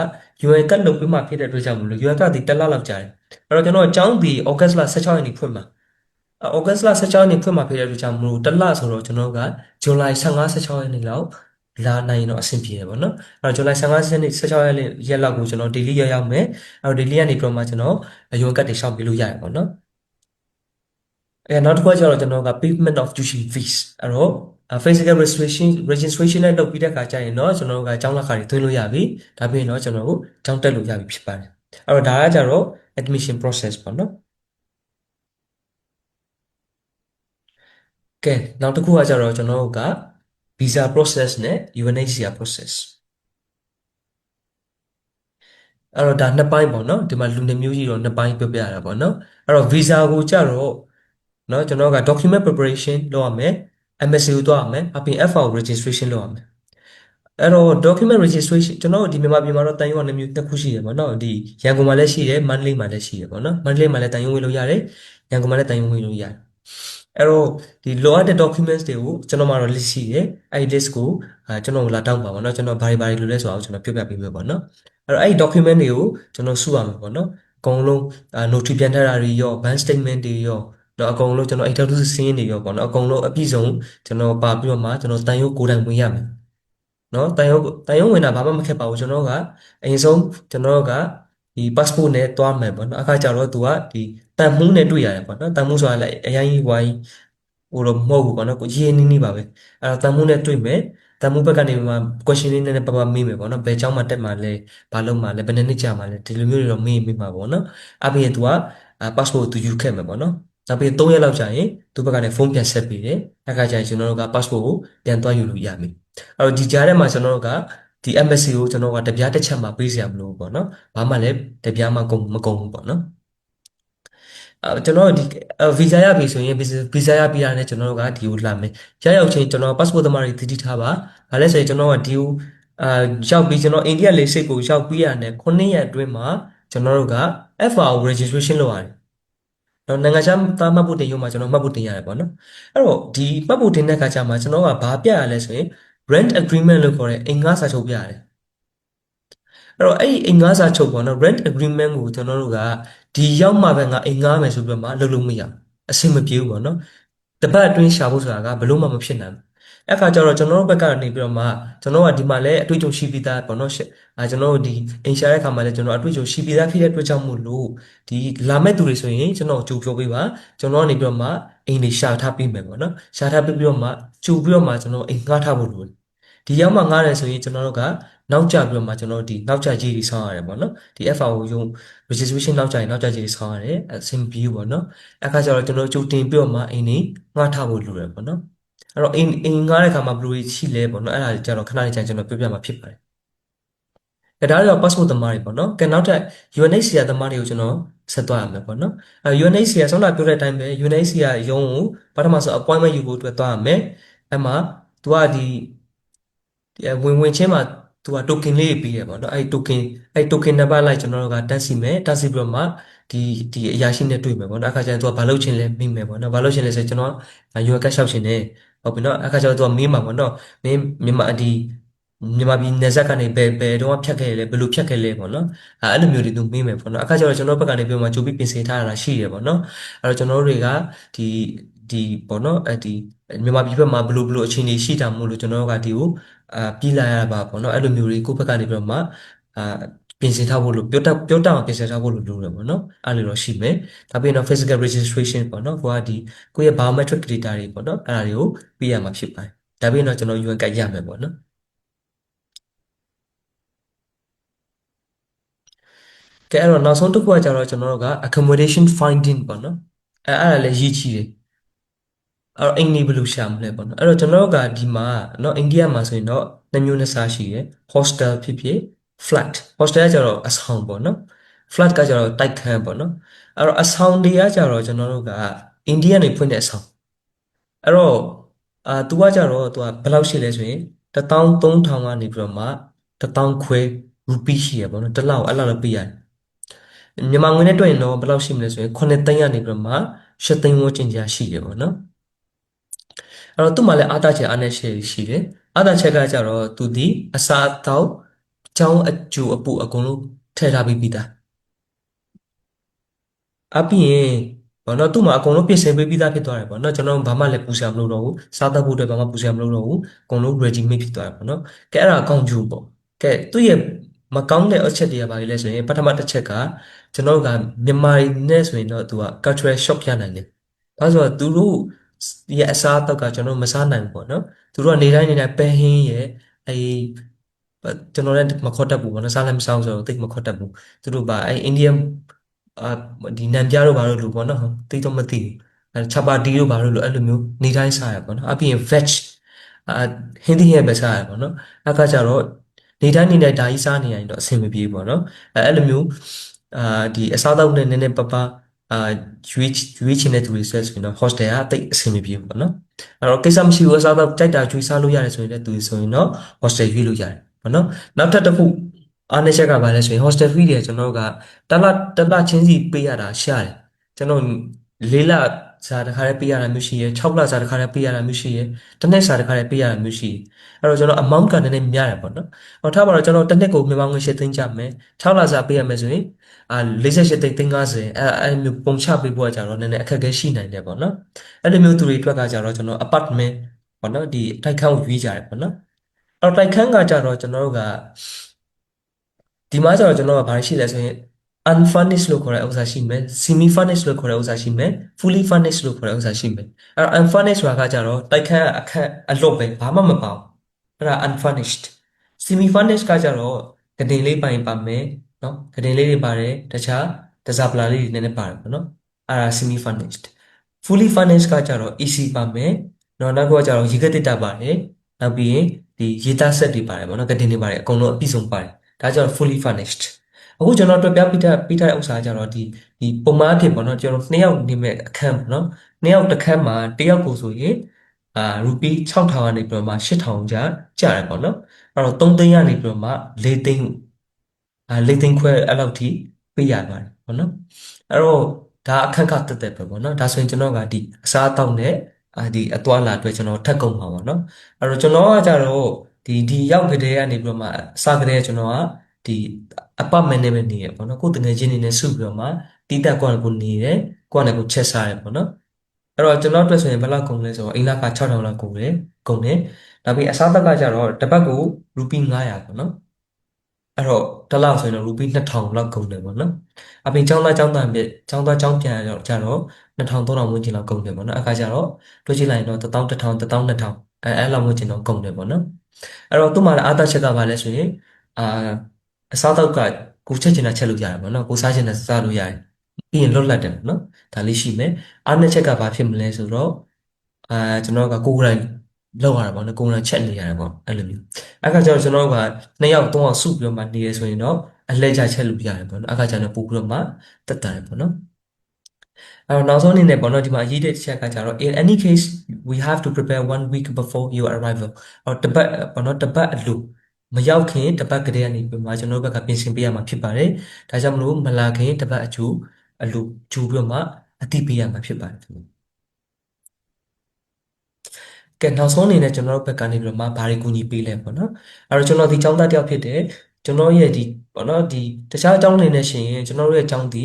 UN ကတ်လုပ်ပြီးမှဖြစ်တဲ့အတွက်ကြောင့်မလို့ UN ကဒီတစ်လလောက်ကြာတယ်အဲ့တော့ကျွန်တော်အကြောင်းဒီဩဂတ်စ်လ16ရက်နေ့ဖွင့်မှာဩဂတ်စ်လ16ရက်နေ့ဖွင့်မှာဖြစ်တဲ့အတွက်ကြောင့်မလို့တစ်လဆိုတော့ကျွန်တော်တို့ကဇူလိုင်15 16ရက်နေ့လောက်လာနိုင်တော့အဆင်ပြေတယ်ပေါ့နော်အဲ့တော့ဇူလိုင်15ရက်နေ့16ရက်နေ့ရက်လောက်ကိုကျွန်တော်ဒေလီရောက်မယ်အဲ့တော့ဒေလီကနေပြီးတော့မှကျွန်တော် UN ကတ်တွေရှောက်ပေးလို့ရတယ်ပေါ့နော်နောက်တစ်ခုကကျတော့ကျွန်တော်က payment of tuition fees အဲ့တော့physical registration နဲ့လုပ်ပြီးတဲ့အခါကျရင်တော့ကျွန်တော်တို့ကကျောင်းလက်ခါတွေသွင်းလို့ရပြီဒါပြင်တော့ကျွန်တော်တို့ကျောင်းတက်လို့ရပြီဖြစ်ပါတယ်အဲ့တော့ဒါကကျတော့ admission process ပေါ့နော်ကဲနောက်တစ်ခုကကျတော့ကျွန်တော်တို့က visa process နဲ့ UNHCR process အဲ့တော့ဒါနှစ်ပိုင်းပေါ့နော်ဒီမှာလူနှစ်မျိုးကြီးတော့နှစ်ပိုင်းပြောပြရတာပေါ့နော်အဲ့တော့ visa ကိုကျတော့နော်ကျွန်တော်က document preparation လုပ်ရမယ် MSc ကိုတွားရမယ်အပြင် FR registration လုပ်ရမယ်အဲ့တော့ document registration ကျွန်တော်တို့ဒီမြန်မာပြည်မှာတော့တန်ရုံးကနှစ်မျိုးတစ်ခုရှိတယ်ပေါ့နော်ဒီရန်ကုန်မှာလည်းရှိတယ်မန္တလေးမှာလည်းရှိတယ်ပေါ့နော်မန္တလေးမှာလည်းတန်ရုံးဝင်လို့ရတယ်ရန်ကုန်မှာလည်းတန်ရုံးဝင်လို့ရတယ်အဲ့တော့ဒီလိုအပ်တဲ့ documents တွေကိုကျွန်တော်မှာတော့ list ရှိတယ်အဲ့ဒီ list ကိုကျွန်တော်လာတောင်းပါပေါ့နော်ကျွန်တော်ဘာတွေလိုလဲဆိုတာကိုကျွန်တော်ပြပြပေးမယ်ပေါ့နော်အဲ့တော့အဲ့ဒီ document တွေကိုကျွန်တော်စုရမယ်ပေါ့နော်အကုန်လုံးnotary ပြန်ထည့်တာတွေရော bank statement တွေရောတော့အကုန်လုံးကျွန်တော်အိတ်ထောက်စုစင်းတွေရောပေါ့နော်အကုန်လုံးအပြည့်စုံကျွန်တော်ပါပြီးတော့မှကျွန်တော်တန်ရုံးကိုယ်တိုင်ဝင်ရမယ်နော်တန်ရုံးဝင်တာဘာမှမခက်ပါဘူးကျွန်တော်ကအရင်ဆုံးကျွန်တော်ကဒီ passport နဲ့တွားမယ်ပေါ့နော်အခါကျတော့သူကဒီတန်မှုနဲ့တွေ့ရတယ်ပေါ့နော်တန်မှုဆိုတာလည်းအရင်ကြီးဝိုင်းဟိုတော့မဟုတ်ဘူးပေါ့နော်ကိုရေးနေနေပါပဲအဲ့တော့တန်မှုနဲ့တွေ့မယ်တန်မှုဘက်ကနေမှ question လေးနည်းနည်းပါးပါးမေးမယ်ပေါ့နော်ဘယ်ကျောင်းမှာတက်မှာလဲဘာလုပ်မှာလဲဘယ်နှစ်နှစ်ကြာမှာလဲဒီလိုမျိုးတွေတော့မေးမှာပေါ့နော်အပြင်သူကpassport ကိုသူယူခဲ့မယ်ပေါ့နော်နောက်ပြီး3ရက်လောက်ကြာရင်သူ့ဘက်ကနေဖုန်းပြန်ဆက်ပေးတယ်အခါကျရင်ကျွန်တော်တို့က passport ကိုပြန်သွားယူလို့ရမယ်အဲ့တော့ဒီကြားထဲမှာကျွန်တော်တို့ကဒီ embassy ကိုကျွန်တော်ကတပြားတစ်ချက်မှပေးစရာမလိုဘူးပေါ့နော်ဘာမှလည်းတပြားမှမကုန်ဘူးပေါ့နော်ကျွန်တော်ဒီဗီဇာရပြီဆိုရင်ဗီဇာရပြီးတာနဲ့ကျွန်တော်တို့ကဒီကိုလာမယ်ရရောက်ချင်းကျွန်တော် passport သမားတွေတည်တည်ထားပါဘာလဲဆိုရင်ကျွန်တော်ကဒီကိုရောက်ပြီးကျွန်တော်အိန္ဒိယလေဆိပ်ကိုရောက်ပြီးရတဲ့9ရက်အတွင်းမှာကျွန်တော်တို့က FRO registration လုပ်ရတယ်တော့နိုင်ငံခြားသားမှတ်ဖို့တင်ရုံမှာကျွန်တော်မှတ်ဖို့တင်ရတယ်ပေါ့နော်အဲ့တော့ဒီမှတ်ဖို့တင်တဲ့အခါကျမှကျွန်တော်ကဘာပြရလဲဆိုရင် rent agreement လို့ခေါ်တဲ့အိမ်ငှားစာချုပ်ပြရတယ်အဲ့တော့အဲ့ဒီအိမ်ငှားစာချုပ်ပေါ့နော် rent agreement ကိုကျွန်တော်တို့ကဒီရောက်မှပဲငါအိမ်ငှားမယ်ဆိုပြီးတော့မှလုပ်လို့မရဘူးအဆင်မပြေဘူးပေါ့နော်တပတ်အတွင်းရှာဖို့ဆိုတာကဘလို့မှမဖြစ်နိုင်ဘူးအဲ့ခါကျတော့ကျွန်တော်တို့ဘက်ကနေပြီးတော့မှကျွန်တော်ကဒီမှာလည်းအတွေ့အကြုံရှိပြီးသားပေါ့နော်ကျွန်တော်တို့ဒီအိမ်ရှာတဲ့ခါမှာလည်းကျွန်တော်အတွေ့အကြုံရှိပြီးသားဖြစ်တဲ့အတွက်ကြောင့်မို့လို့ဒီလာမဲ့သူတွေဆိုရင်ကျွန်တော်ကြိုပြောပေးပါကျွန်တော်ကနေပြီးတော့မှအိမ်တွေရှာထားပေးမယ်ပေါ့နော်ရှာထားပေးပြီးတော့မှကြိုပြီးတော့မှကျွန်တော်အိမ်ငှားထားဖို့လိုတယ်ဒီရောက်မှငှားတယ်ဆိုရင်ကျွန်တော်တို့ကနောက်ကျပြီးတော့မှကျွန်တော်တို့ဒီနောက်ကျကြီးတွေဆောင်းရတယ်ပေါ့နော်ဒီ FRO ရုံး registration နောက်ကျရင်နောက်ကျကြီးတွေဆောင်းရတယ်အဆင်ပြေဘူးပေါ့နော်အခါကျတော့ကျွန်တော်ကြိုတင်ပြီးတော့မှအိမ်တွေငှားထားဖို့လိုတယ်ပေါ့နော်အဲ့တော့အိမ်ငှားတဲ့ခါမှာဘယ်လိုရှိလဲပေါ့နော်အဲ့ဒါကြတော့ခဏလေးကြာကျွန်တော်ပြောပြမှာဖြစ်ပါတယ်ဒါတော့ passport သမားတွေပေါ့နော်ကဲနောက်ထပ် UNHCR သမားတွေကိုကျွန်တော်ဆက်သွားရမယ်ပေါ့နော်UNHCR ဆောင်းလာပြောတဲ့အတိုင်းပဲ UNHCR ရုံးကိုပထမဆုံး appointment ယူဖို့အတွက်သွားရမယ်အဲ့မှာသူကဒီဝင်ချင်းမှာသူက token လေးပေးရပေါ့နော်အဲ့ token နံပါတ်လိုက်ကျွန်တော်တို့ကတက်စီမယ်တက်စီပြီးတော့မှဒီအရာရှိနဲ့တွေ့မယ်ပေါ့နော်အခါကျရင်သူကဘာလုပ်ချင်လဲမေးမယ်ပေါ့နော်ဘာလုပ်ချင်လဲဆိုကျွန်တော်ရွယ်ကတ်လျှောက်ချင်တယ်ဟုတ်ပြီနော်အခါကျတော့သူကမေးမှာပေါ့နော်မင်းမြန်မာပြည်နယ်စပ်ကနေဘယ်တော့ဖြတ်ခဲ့လဲဘယ်လိုဖြတ်ခဲ့လဲပေါ့နော်အဲ့လိုမျိုးတွေသူမေးမယ်ပေါ့နော်အခါကျတော့ကျွန်တော်ဘက်ကနေပြောမှာကြိုပြီးပြင်ဆင်ထားတာရှိတယ်ပေါ့နော်အဲ့တော့ကျွန်တော်တို့တွေကဒီဒီပေါ့နော်ဒီမြန်မာပြည်ဘက်မှာဘယ်လိုအခြေအနေရှိတာမို့လို့ကျွန်တော်တို့ကဒီကိုပြီးလာရပါပေါ့နော်အဲ့လိုမျိုးတွေကိုယ့်ဘက်ကနေပြီးတော့မှအာပြင်ဆင်ထားဖို့လို့ပြောတတ်အောင်ပြင်ဆင်ထားဖို့လို့လုပ်တယ်ပေါ့နော်အဲ့လိုတော့ရှိမယ်ဒါပြီးတော့ physical registration ပေါ့နော်ကိုကဒီကိုယ့်ရဲ့ biometric data တွေပေါ့နော်အဲ့ဒါတွေကိုပြရမှာဖြစ်ပါတယ်ဒါပြီးတော့ကျွန်တော် UN ကတ်ရမယ်ပေါ့နော်ကဲအဲ့တော့နောက်ဆုံးတစ်ခုကကျတော့ကျွန်တော်တို့က accommodation finding ပေါ့နော်အဲ့ဒါလည်းရည်ချီတယ်အဲ့တော့အိမ်နေဘယ်လိုရှာမလဲပေါ့နော်အဲ့တော့ကျွန်တော်တို့ကဒီမှာเนาะအိန္ဒိယမှာဆိုရင်တော့နှစ်မျိုးနှစ်စားရှိတယ် hostel ဖြစ်ဖြစ် flat hostel ကကျတော့အဆောင်ပေါ့နော် flat ကကျတော့တိုက်ခန်းပေါ့နော်အဲ့တော့အဆောင်တွေကကျတော့ကျွန်တော်တို့ကအိန္ဒိယနေဖွင့်တဲ့အဆောင်အဲ့တော့သူကကြတော့သူကဘယ်လောက်ရှိလဲဆိုရင်13000ကနေပြီးတော့မှ1000ခွဲရူပီရှိရပေါ့နော်တစ်လောက်အဲ့လောက်လည်းပေးရတယ်မြန်မာငွေနဲ့တွက်ရင်တော့ဘယ်လောက်ရှိမလဲဆိုရင်9သိန်းကနေပြီးတော့မှ10သိန်းဝန်းကျင်ကြာရှိတယ်ပေါ့နော်အဲ့တော့သူ့မှာလည်းအားတာချေအားနဲ့ရှယ်ရှိတယ် အားသာချက်ကကြတော့သူဒီအစာအသောက်ကျောင်းအကျိုးအပူအကုန်လုံးထည့်ထားပြီးသားအပြင်ဘောနော်သူ့မှာအကုန်လုံးပြင်ဆင်ပေးပြီးသားဖြစ်သွားတယ်ပေါ့နော်ကျွန်တော်ဘာမှလည်းပူစရာမလိုတော့ဘူးစားသပ်ဖို့အတွက်ဘာမှပူစရာမလိုတော့ဘူးအကုန်လုံး ready made ဖြစ်သွားတယ်ပေါ့နော်ကဲအဲ့ဒါအကောင်းကျိုးပေါ့ကဲသူ့ရဲ့မကောင်းတဲ့အချက်တွေကဘာလဲဆိုရင်ပထမတစ်ချက်ကကျွန်တော်တို့ကမြန်မာတွေနဲ့ဆိုရင်တော့သူက cultural shock ရနိုင်တယ်ဒါဆိုတော့သူတို့ရဲ့အစားအသောက်ကကျွန်တော်တို့မစားနိုင်ဘူးပေါ့နော်သူတို့ကနေတိုင်းနေတိုင်းပဲဟင်းရဲ့အဲကျွန်တော်လည်းမခေါ်တတ်ဘူးပေါ့နော်စားလည်းမစားဘူးဆိုတော့တိတ်မခေါ်တတ်ဘူးသူတို့ပါအဲအိန္ဒိယအာဒီနံပြားတို့ဘာလို့လို့ပေါ့နော်တိတ်တော့မသိဘူးအဲချပါတီတို့ဘာလို့လို့အဲ့လိုမျိုးနေတိုင်းစားရပေါ့နော်အပြင် veg အာဟင်းသီးရဲ့ပဲစားရပေါ့နော်အခါကျတော့နေတိုင်းနေတိုင်းဒါကြီးစားနေရင်တော့အဆင်မပြေဘူးပေါ့နော်အဲ့လိုမျိုးအာဒီအစားအသောက်နဲ့နည်းနည်းပါးပါးအာရွေးချင်တဲ့သူတွေဆိုရင်တော့ hostel ကတိတ်အဆင်မပြေဘူးပေါ့နော်အဲ့တော့ကိစ္စမရှိဘူးအစားအသောက်ကြိုက်တာကျွေးစားလို့ရတယ်ဆိုရင်လည်းသူဆိုရင်တော့ hostel ရွေးလို့ရတယ်ပေါ့နော်နောက်ထပ်တစ်ခုအားနည်းချက်ကဘာလဲဆိုရင် hostel fee တွေကျွန်တော်တို့ကတစ်လချင်းစီပေးရတာရှားတယ်ကျွန်တော်၄လစာတစ်ခါတည်းပေးရတာမျိုးရှိရယ်၆လစာတစ်ခါတည်းပေးရတာမျိုးရှိရယ်တစ်နှစ်စာတစ်ခါတည်းပေးရတာမျိုးရှိရယ်အဲ့တော့ကျွန်တော် amount ကနည်းနည်းများတယ်ပေါ့နော်ဟောထားပါတော့ကျွန်တော်တစ်နှစ်ကိုမြန်မာငွေ၈သိန်းကျမယ်၆လစာပေးရမယ်ဆိုရင်48သိန်း350အဲ့မျိုးပုံချပေးဖို့ကကြတော့နည်းနည်းအခက်အခဲရှိနိုင်တယ်ပေါ့နော်အဲ့လိုမျိုးသူတွေအတွက်ကကြတော့ကျွန်တော် apartment ပေါ့နော်ဒီတိုက်ခန်းကိုရွေးကြတယ်ပေါ့နော်အဲ့တော့တိုက်ခန်းကကြတော့ကျွန်တော်တို့ကဒီမှာကျတော့ကျွန်တော်ကဘာရှိလဲဆိုရင် unfurnished လို့ခေါ်တဲ့ဥစ္စာရှိမယ် semi furnished လို့ခေါ်တဲ့ဥစ္စာရှိမယ် fully furnished လို့ခေါ်တဲ့ဥစ္စာရှိမယ်အဲ့တော့ unfurnished ဆိုတာကကြတော့တိုက်ခန်းကအခက်အလွတ်ပဲဘာမှမပါဘူးအဲ့ဒါ unfurnished semi furnished ကကြတော့ကတင်လေးပိုင်ပါမယ်เนาะကတင်လေးတွေပါတယ်တခြားတစားပလာလေးတွေနည်းနည်းပါတယ်ပေါ့နော်အဲ့ဒါ semi furnished fully furnished ကကြတော့ AC ပါမယ်เนาะနောက်ကကြတော့ရေကတစ်တာပါတယ်နောက်ပြီးရင်ဒီရေသားဆက်တွေပါတယ်ပေါ့နော်ကတင်တွေပါတယ်အကုန်လုံးအပြည့်စုံပါတယ်ဒါကြောင့် fully furnished အခုကျွန်တော်တို့ပြပေးထားတဲ့ဥစ္စာကကြတော့ဒီပုံမှန်အဖြစ်ပေါ့နော်ကျွန်တော်နှစ်ယောက်နေမဲ့အခန်းပေါ့နော်နှစ်ယောက်တစ်ခန်းမှာတစ်ယောက်ကိုဆိုရင်ရူပီ6000ကနေပြီးတော့မှ8000ကျတယ်ပေါ့နော်အဲ့တော့3သိန်းကနေပြီးတော့မှ4သိန်း4သိန်းခွဲအဲ့လောက်ထိပေးရပါတယ်ပေါ့နော်အဲ့တော့ဒါအခက်ခက်တက်တက်ပဲပေါ့နော်ဒါဆိုရင်ကျွန်တော်ကဒီအစားအသောက်နဲ့ဒီအသွားအလာအတွက်ကျွန်တော်ထပ်ကုန်ပါပေါ့နော်အဲ့တော့ကျွန်တော်ကကြတော့ဒီရောက်ကလေးကနေပြီးတော့မှအစကတည်းကကျွန်တော်ကဒီ apartment နဲ့ပဲနေရပေါ့နော်ကိုယ်တငယ်ချင်းတွေနဲ့စုပြီးတော့မှတီးတက်ကိုယ့်နဲ့ကိုယ်နေတယ်ကိုယ့်နဲ့ကိုယ်ချက်စားတယ်ပေါ့နော်အဲ့တော့ကျွန်တော်အတွက်ဆိုရင်ဘယ်လောက်ကုန်လဲဆိုတော့အိမ်လက6000လောက်ကုန်တယ်နောက်ပြီးအစားအသောက်ကကြတော့တစ်ပတ်ကိုရူပီ900ပေါ့နော်အဲ့တော့တစ်လောက်ဆိုရင်တော့ရူပီ2000လောက်ကုန်တယ်ပေါ့နော်အပြင်ကျောင်းသားပြန်ကြတော့2000 3000ဝန်းကျင်လောက်ကုန်တယ်ပေါ့နော်အခါကျတော့တွက်ကြည့်လိုက်ရင်တော့1000 1000 1000 အဲ့လောက်ဝန်းကျင်တော့ကုန်တယ်ပေါ့နော်အဲ့တော့သူ့မှာလည်းအားသာချက်ကဘာလဲဆိုရင်အာအစားအသောက်ကကိုချက်ချင်တာချက်လို့ရတယ်ပေါ့နော်ကိုစားချင်တာစားလို့ရတယ်ပြီးရင်လွတ်လပ်တယ်ပေါ့နော်ဒါလေးရှိမယ်အားနည်းချက်ကဘာဖြစ်မလဲဆိုတော့အာကျွန်တော်ကကိုယ်တိုင်လောက်ရတာပေါ့နော်ကိုယ်တိုင်ချက်နေရတယ်ပေါ့အဲ့လိုမျိုးအခါကျတော့ကျွန်တော်ကနှစ်ယောက်သုံးယောက်စုပြီးတော့မှနေရဆိုရင်တော့အလှည့်ကျချက်လို့ရတယ်ပေါ့နော်အခါကျတော့ပို့ပြီးတော့မှတက်တာတယ်ပေါ့နော်အဲ့တော့နောက်ဆုံးအနေနဲ့ပေါ့နော်ဒီမှာရေးတဲ့ချက်ကကြတော့ in any case we have to prepare 1 week before your arrival အော်တပတ်ပေါ့နော်တပတ်အလိုမရောက်ခင်တပတ်ကတည်းကနေပြီးမှကျွန်တော်တို့ဘက်ကပြင်ဆင်ပေးရမှာဖြစ်ပါတယ်ဒါကြောင့်မလို့မလာခင်တပတ်အလိုကြိုပြီးတော့မှအသိပေးရမှာဖြစ်ပါတယ်ကဲနောက်ဆုံးအနေနဲ့ကျွန်တော်တို့ဘက်ကနေပြီးတော့မှဘာတွေကူညီပေးလဲပေါ့နော်အဲ့တော့ကျွန်တော်ဒီចောင်းသားတယောက်ဖြစ်တယ်ကျွန်တော်ရဲ့ဒီပေါ့နော်ဒီတခြားအကြောင်းအနေနဲ့ရှင်ရင်ကျွန်တော်တို့ရဲ့အကြောင်းဒီ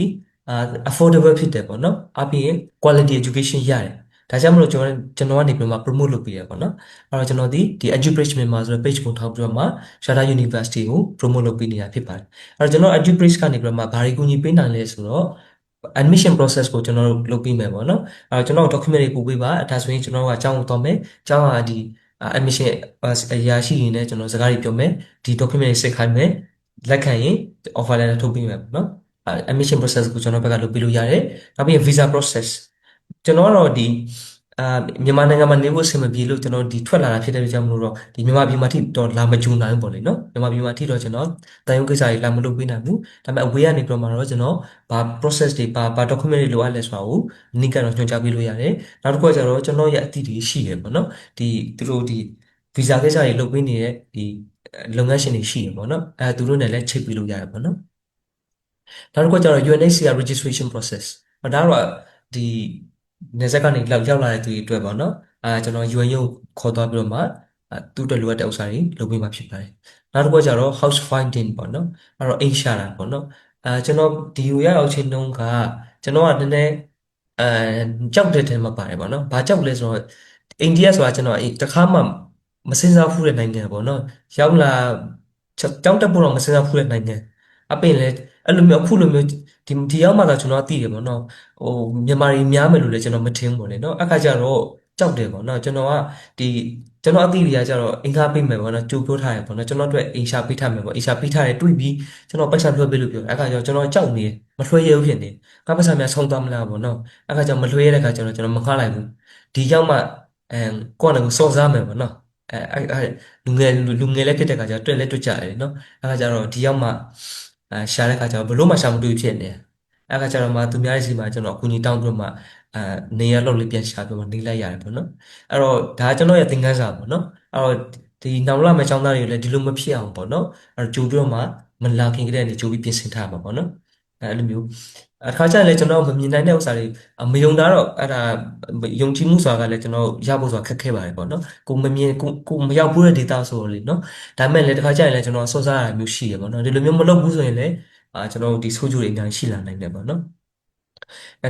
affordable ဖြစ်တယ်ပေါ့နော်အပြင် quality education ရတယ်ဒါကြောင့်မလို့ကျွန်တော်ကနေပြီးတော့မှ promote လုပ်ပေးရပေါ့နော်အဲ့တော့ကျွန်တော်ဒီ EduBridge မြန်မာဆိုတဲ့ page ကိုထောက်ပြီးတော့မှ Shara University ကို promote လုပ်ပေးနေတာဖြစ်ပါတယ်အဲ့တော့ကျွန်တော် EduBridge ကနေပြီးတော့မှဘာတွေကူညီပေးနိုင်လဲဆိုတော့ admission process ကိုကျွန်တော်တို့လုပ်ပြီးမယ်ပေါ့နော်အဲကျွန်တော် document တွေပို့ပေးပါဒါဆိုရင်ကျွန်တော်ကအကြောင်းကိုတော့မယ်အကြောင်းကဒီ admission အရာရှိရင်လည်းကျွန်တော်စကားတွေပြောမယ်ဒီ document တွေစစ်ခိုင်းမယ်လက်ခံရင် offer letter ထုတ်ပေးမယ်ပေါ့နော်admission process ကိုကျွန်တော်ဘက်ကလုပ်ပေးလို့ရတယ်နောက်ပြီး visa process ကျွန်တော်ကတော့ဒီအာမြန်မာနိုင်ငံမှာနေဖို့အဆင်မပြေလို့ကျွန်တော်ဒီထွက်လာတာဖြစ်တဲ့ကြောင့်မလို့တော့ဒီမြန်မာပြည်မှာထိတော့လာမကြုံနိုင်ဘူးပေါ့လေနော်မြန်မာပြည်မှာထိတော့ကျွန်တော်တန်ရုံးကိစ္စတွေလာမလုပ်ပေးနိုင်ဘူးဒါပေမဲ့အဝေးကနေပြီးတော့မှတော့ကျွန်တော်ဘာ process တွေဘာ document တွေလိုအပ်လဲဆိုတာကိုအနိကတော့ညွှန်ကြားပေးလို့ရတယ်နောက်တစ်ခုကကျတော့ကျွန်တော်ရဲ့အသည့်တွေရှိရပေါ့နော်ဒီသူတို့ဒီ visa ကိစ္စတွေလုပ်ပေးနေတဲ့ဒီလုပ်ငန်းရှင်တွေရှိရပေါ့နော်သူတို့နဲ့လည်းချိတ်ပေးလို့ရတယ်ပေါ့နော်နောက်တစ်ခုကကျတော့ UNHCR registration process ဒါတော့ဒီနေဆက်ကနေလောက်ရောက်လာတဲ့သူတွေအတွက်ပေါ့နော်ကျွန်တော် UN ရုံးခေါ်သွားပြီးတော့မှ သူ့အတွက်လိုအပ်တဲ့ဥစ္စာတွေလုပ်ပေးမှာဖြစ်ပါတယ်နောက်တစ်ခုကကျတော့ house finding ပေါ့နော်အဲ့တော့အိမ်ရှာတာပေါ့နော်ကျွန်တော်ဒီကိုရောက်ချင်းတုန်းကကျွန်တော်ကနည်းနည်းအဲကြောက်တဲ့ထဲမှာပါတယ်ပေါ့နော်ဘာကြောက်လဲဆိုတော့အိန္ဒိယဆိုတာကျွန်တော်တခါမှမစင်စားဘူးတဲ့နိုင်ငံပေါ့နော်ရောက်လာကြောက်တတ်ဖို့တော့မစင်စားဘူးတဲ့နိုင်ငံအပြင်လေအဲ့လိုမျိုးအခုလိုမျိုးဒီရောက်မှသာကျွန်တော်သိတယ်ပေါ့နော်ဟိုမြန်မာတွေများမယ်လို့လည်းကျွန်တော်မထင်ဘူးပေါ့လေနော်အခါကျတော့ကြောက်တယ်ပေါ့နော်ကျွန်တော်ကဒီကျွန်တော်အသိတွေကကျတော့အင်္ဂါပေးမယ်ပေါ့နော်ကြိုးပြောထားရပေါ့နော်ကျွန်တော်တို့အိမ်ရှာပေးထားမယ်ပေါ့အိမ်ရှာပေးထားတယ်တွေ့ပြီးကျွန်တော်ပတ်စံလွှဲပေးလို့ပြောတယ်အခါကျတော့ကျွန်တော်ကြောက်နေမလွှဲရဘူးဖြစ်နေငါပတ်စံများဆုံးသွားမလားပေါ့နော်အခါကျတော့မလွှဲရတဲ့အခါကျတော့ကျွန်တော်မခါလိုက်ဘူးဒီရောက်မှကိုယ့်နဲ့ကိုစော်စားမယ်ပေါ့နော်အဲလူငယ်လည်းဖြစ်တဲ့အခါကျတော့တွေ့လည်းတွေ့ကြတယ်နော်အခါကျတော့ဒီရောက်မှရှာတဲ့အခါကျတော့ဘလို့မှရှာမတွေ့ဖြစ်နေအဲ့ခါကျတော့မှသူများရဲ့စီမှာကျွန်တော်အကူအညီတောင်းပြီးတော့မှအာနေရလောက်လေးပြန်ရှာပြီးမှနေလိုက်ရတယ်ပေါ့နော်အဲ့တော့ဒါကကျွန်တော်ရဲ့သင်ခန်းစာပေါ့နော်အဲ့တော့ဒီနောက်လာမယ့်ចောင်းသားတွေလည်းဒီလိုမဖြစ်အောင်ပေါ့နော်အဲ့တော့ကြိုပြီးတော့မှမလာခင်ကတည်းကနေကြိုပြီးပြင်ဆင်ထားမှာပေါ့နော်အဲ့လိုမျိုးအခါကျရင်လည်းကျွန်တော်မမြင်နိုင်တဲ့ဥစ္စာတွေမယုံတာတော့အဲ့ဒါယုံကြည်မှုဆိုတာကလည်းကျွန်တော်ရဖို့ဆိုတာခက်ခဲပါတယ်ပေါ့နော်ကိုမမြင်ကိုမရောက်ဘူးတဲ့ data ဆိုတော့လေနော်ဒါပေမဲ့လည်းတစ်ခါကျရင်လည်းကျွန်တော်စောစားရတာမျိုးရှိရပေါ့နော်ဒီလိုမျိုးမလုပ်ဘူးဆိုရင်လည်းကျွန်တော်တို့ဒီဆိုးကျိုးတွေအများကြီးရှိလာနိုင်တယ်ပေါ့နော်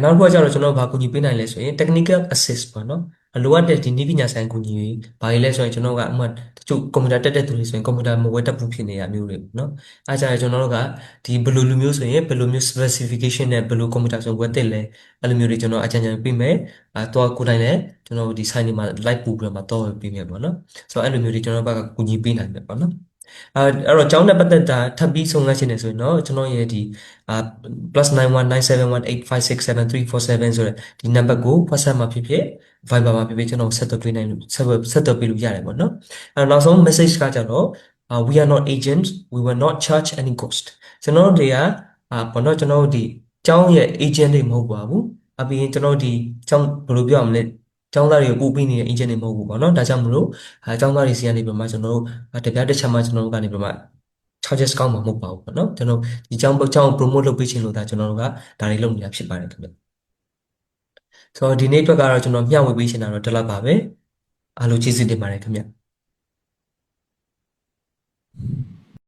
နောက်တစ်ခုကကျတော့ကျွန်တော်ဘာကူညီပေးနိုင်လဲဆိုရင် technical assist ပေါ့နော်လိုအပ်တဲ့ဒီနည်းပညာဆိုင်ကူညီရေးဘာတွေလဲဆိုရင်ကျွန်တော်ကဥပမာတချို့ကွန်ပျူတာတက်တဲ့သူတွေဆိုရင်ကွန်ပျူတာမဝယ်တတ်ဘူးဖြစ်နေရမျိုးတွေပေါ့နော်အဲကြရင်ကျွန်တော်တို့ကဒီဘယ်လိုလူမျိုးဆိုရင်ဘယ်လိုမျိုး specification နဲ့ဘယ်လိုကွန်ပျူတာဆိုဝယ်တက်လဲအဲ့လိုမျိုးတွေကျွန်တော်အကြံဉာဏ်ပေးမယ်တော့ကိုယ်တိုင်လည်းကျွန်တော်ဒီ site တွေမှာ like ပူပြီးတော့မှတော့ပေးမယ်ပေါ့နော်ဆိုတော့အဲ့လိုမျိုးတွေကျွန်တော်ဘက်ကကူညီပေးနိုင်တယ်ပေါ့နော်အဲ့တော့ကျောင်းနဲ့ပတ်သက်တာထပ်ပြီးဆုံးငတ်ရှင်နေဆိုရင်တော့ကျွန်တော်ရဲ့ဒီအာ +919718567347ဆိုတဲ့ဒီနံပါတ်ကို WhatsApp မှာဖြစ်ဖြစ် Viber မှာဖြစ်ဖြစ်ကျွန်တော်ဆက်သွယ်ပေးနိုင်လို့ဆက်သွယ်ပေးလို့ရတယ်ပေါ့နော်အဲ့တော့နောက်ဆုံး message ကကြတော့ we are not agents we will not charge any cost ကျွန်တော်တို့တွေကဘောနော်ကျွန်တော်တို့ဒီကျောင်းရဲ့ agent တွေမဟုတ်ပါဘူးအပြင်ကျွန်တော်တို့ဒီကျောင်းဘယ်လိုပြောရမလဲကျောင်းသားတွေကိုပို့ပေးနေတဲ့ agent တွေမဟုတ်ဘူးပေါ့နော်ဒါကြောင့်မလို့ကျောင်းသားတွေစီကနေပြမကျွန်တော်တို့တပြားတစ်ချက်မှကျွန်တော်တို့ကနေပြမ charges ကောင်းမှာမဟုတ်ပါဘူးပေါ့နော်ကျွန်တော်ဒီကျောင်း promote လုပ်ပေးချင်လို့ဒါကျွန်တော်တို့ကဒါတွေလုပ်နေတာဖြစ်ပါတယ်ခင်ဗျဆိုတော့ဒီနေ့အတွက်ကတော့ကျွန်တော်မျှဝေပေးချင်တာတော့ဒီလောက်ပါပဲအားလုံးကျေးဇူးတင်ပါတယ်ခင်ဗျ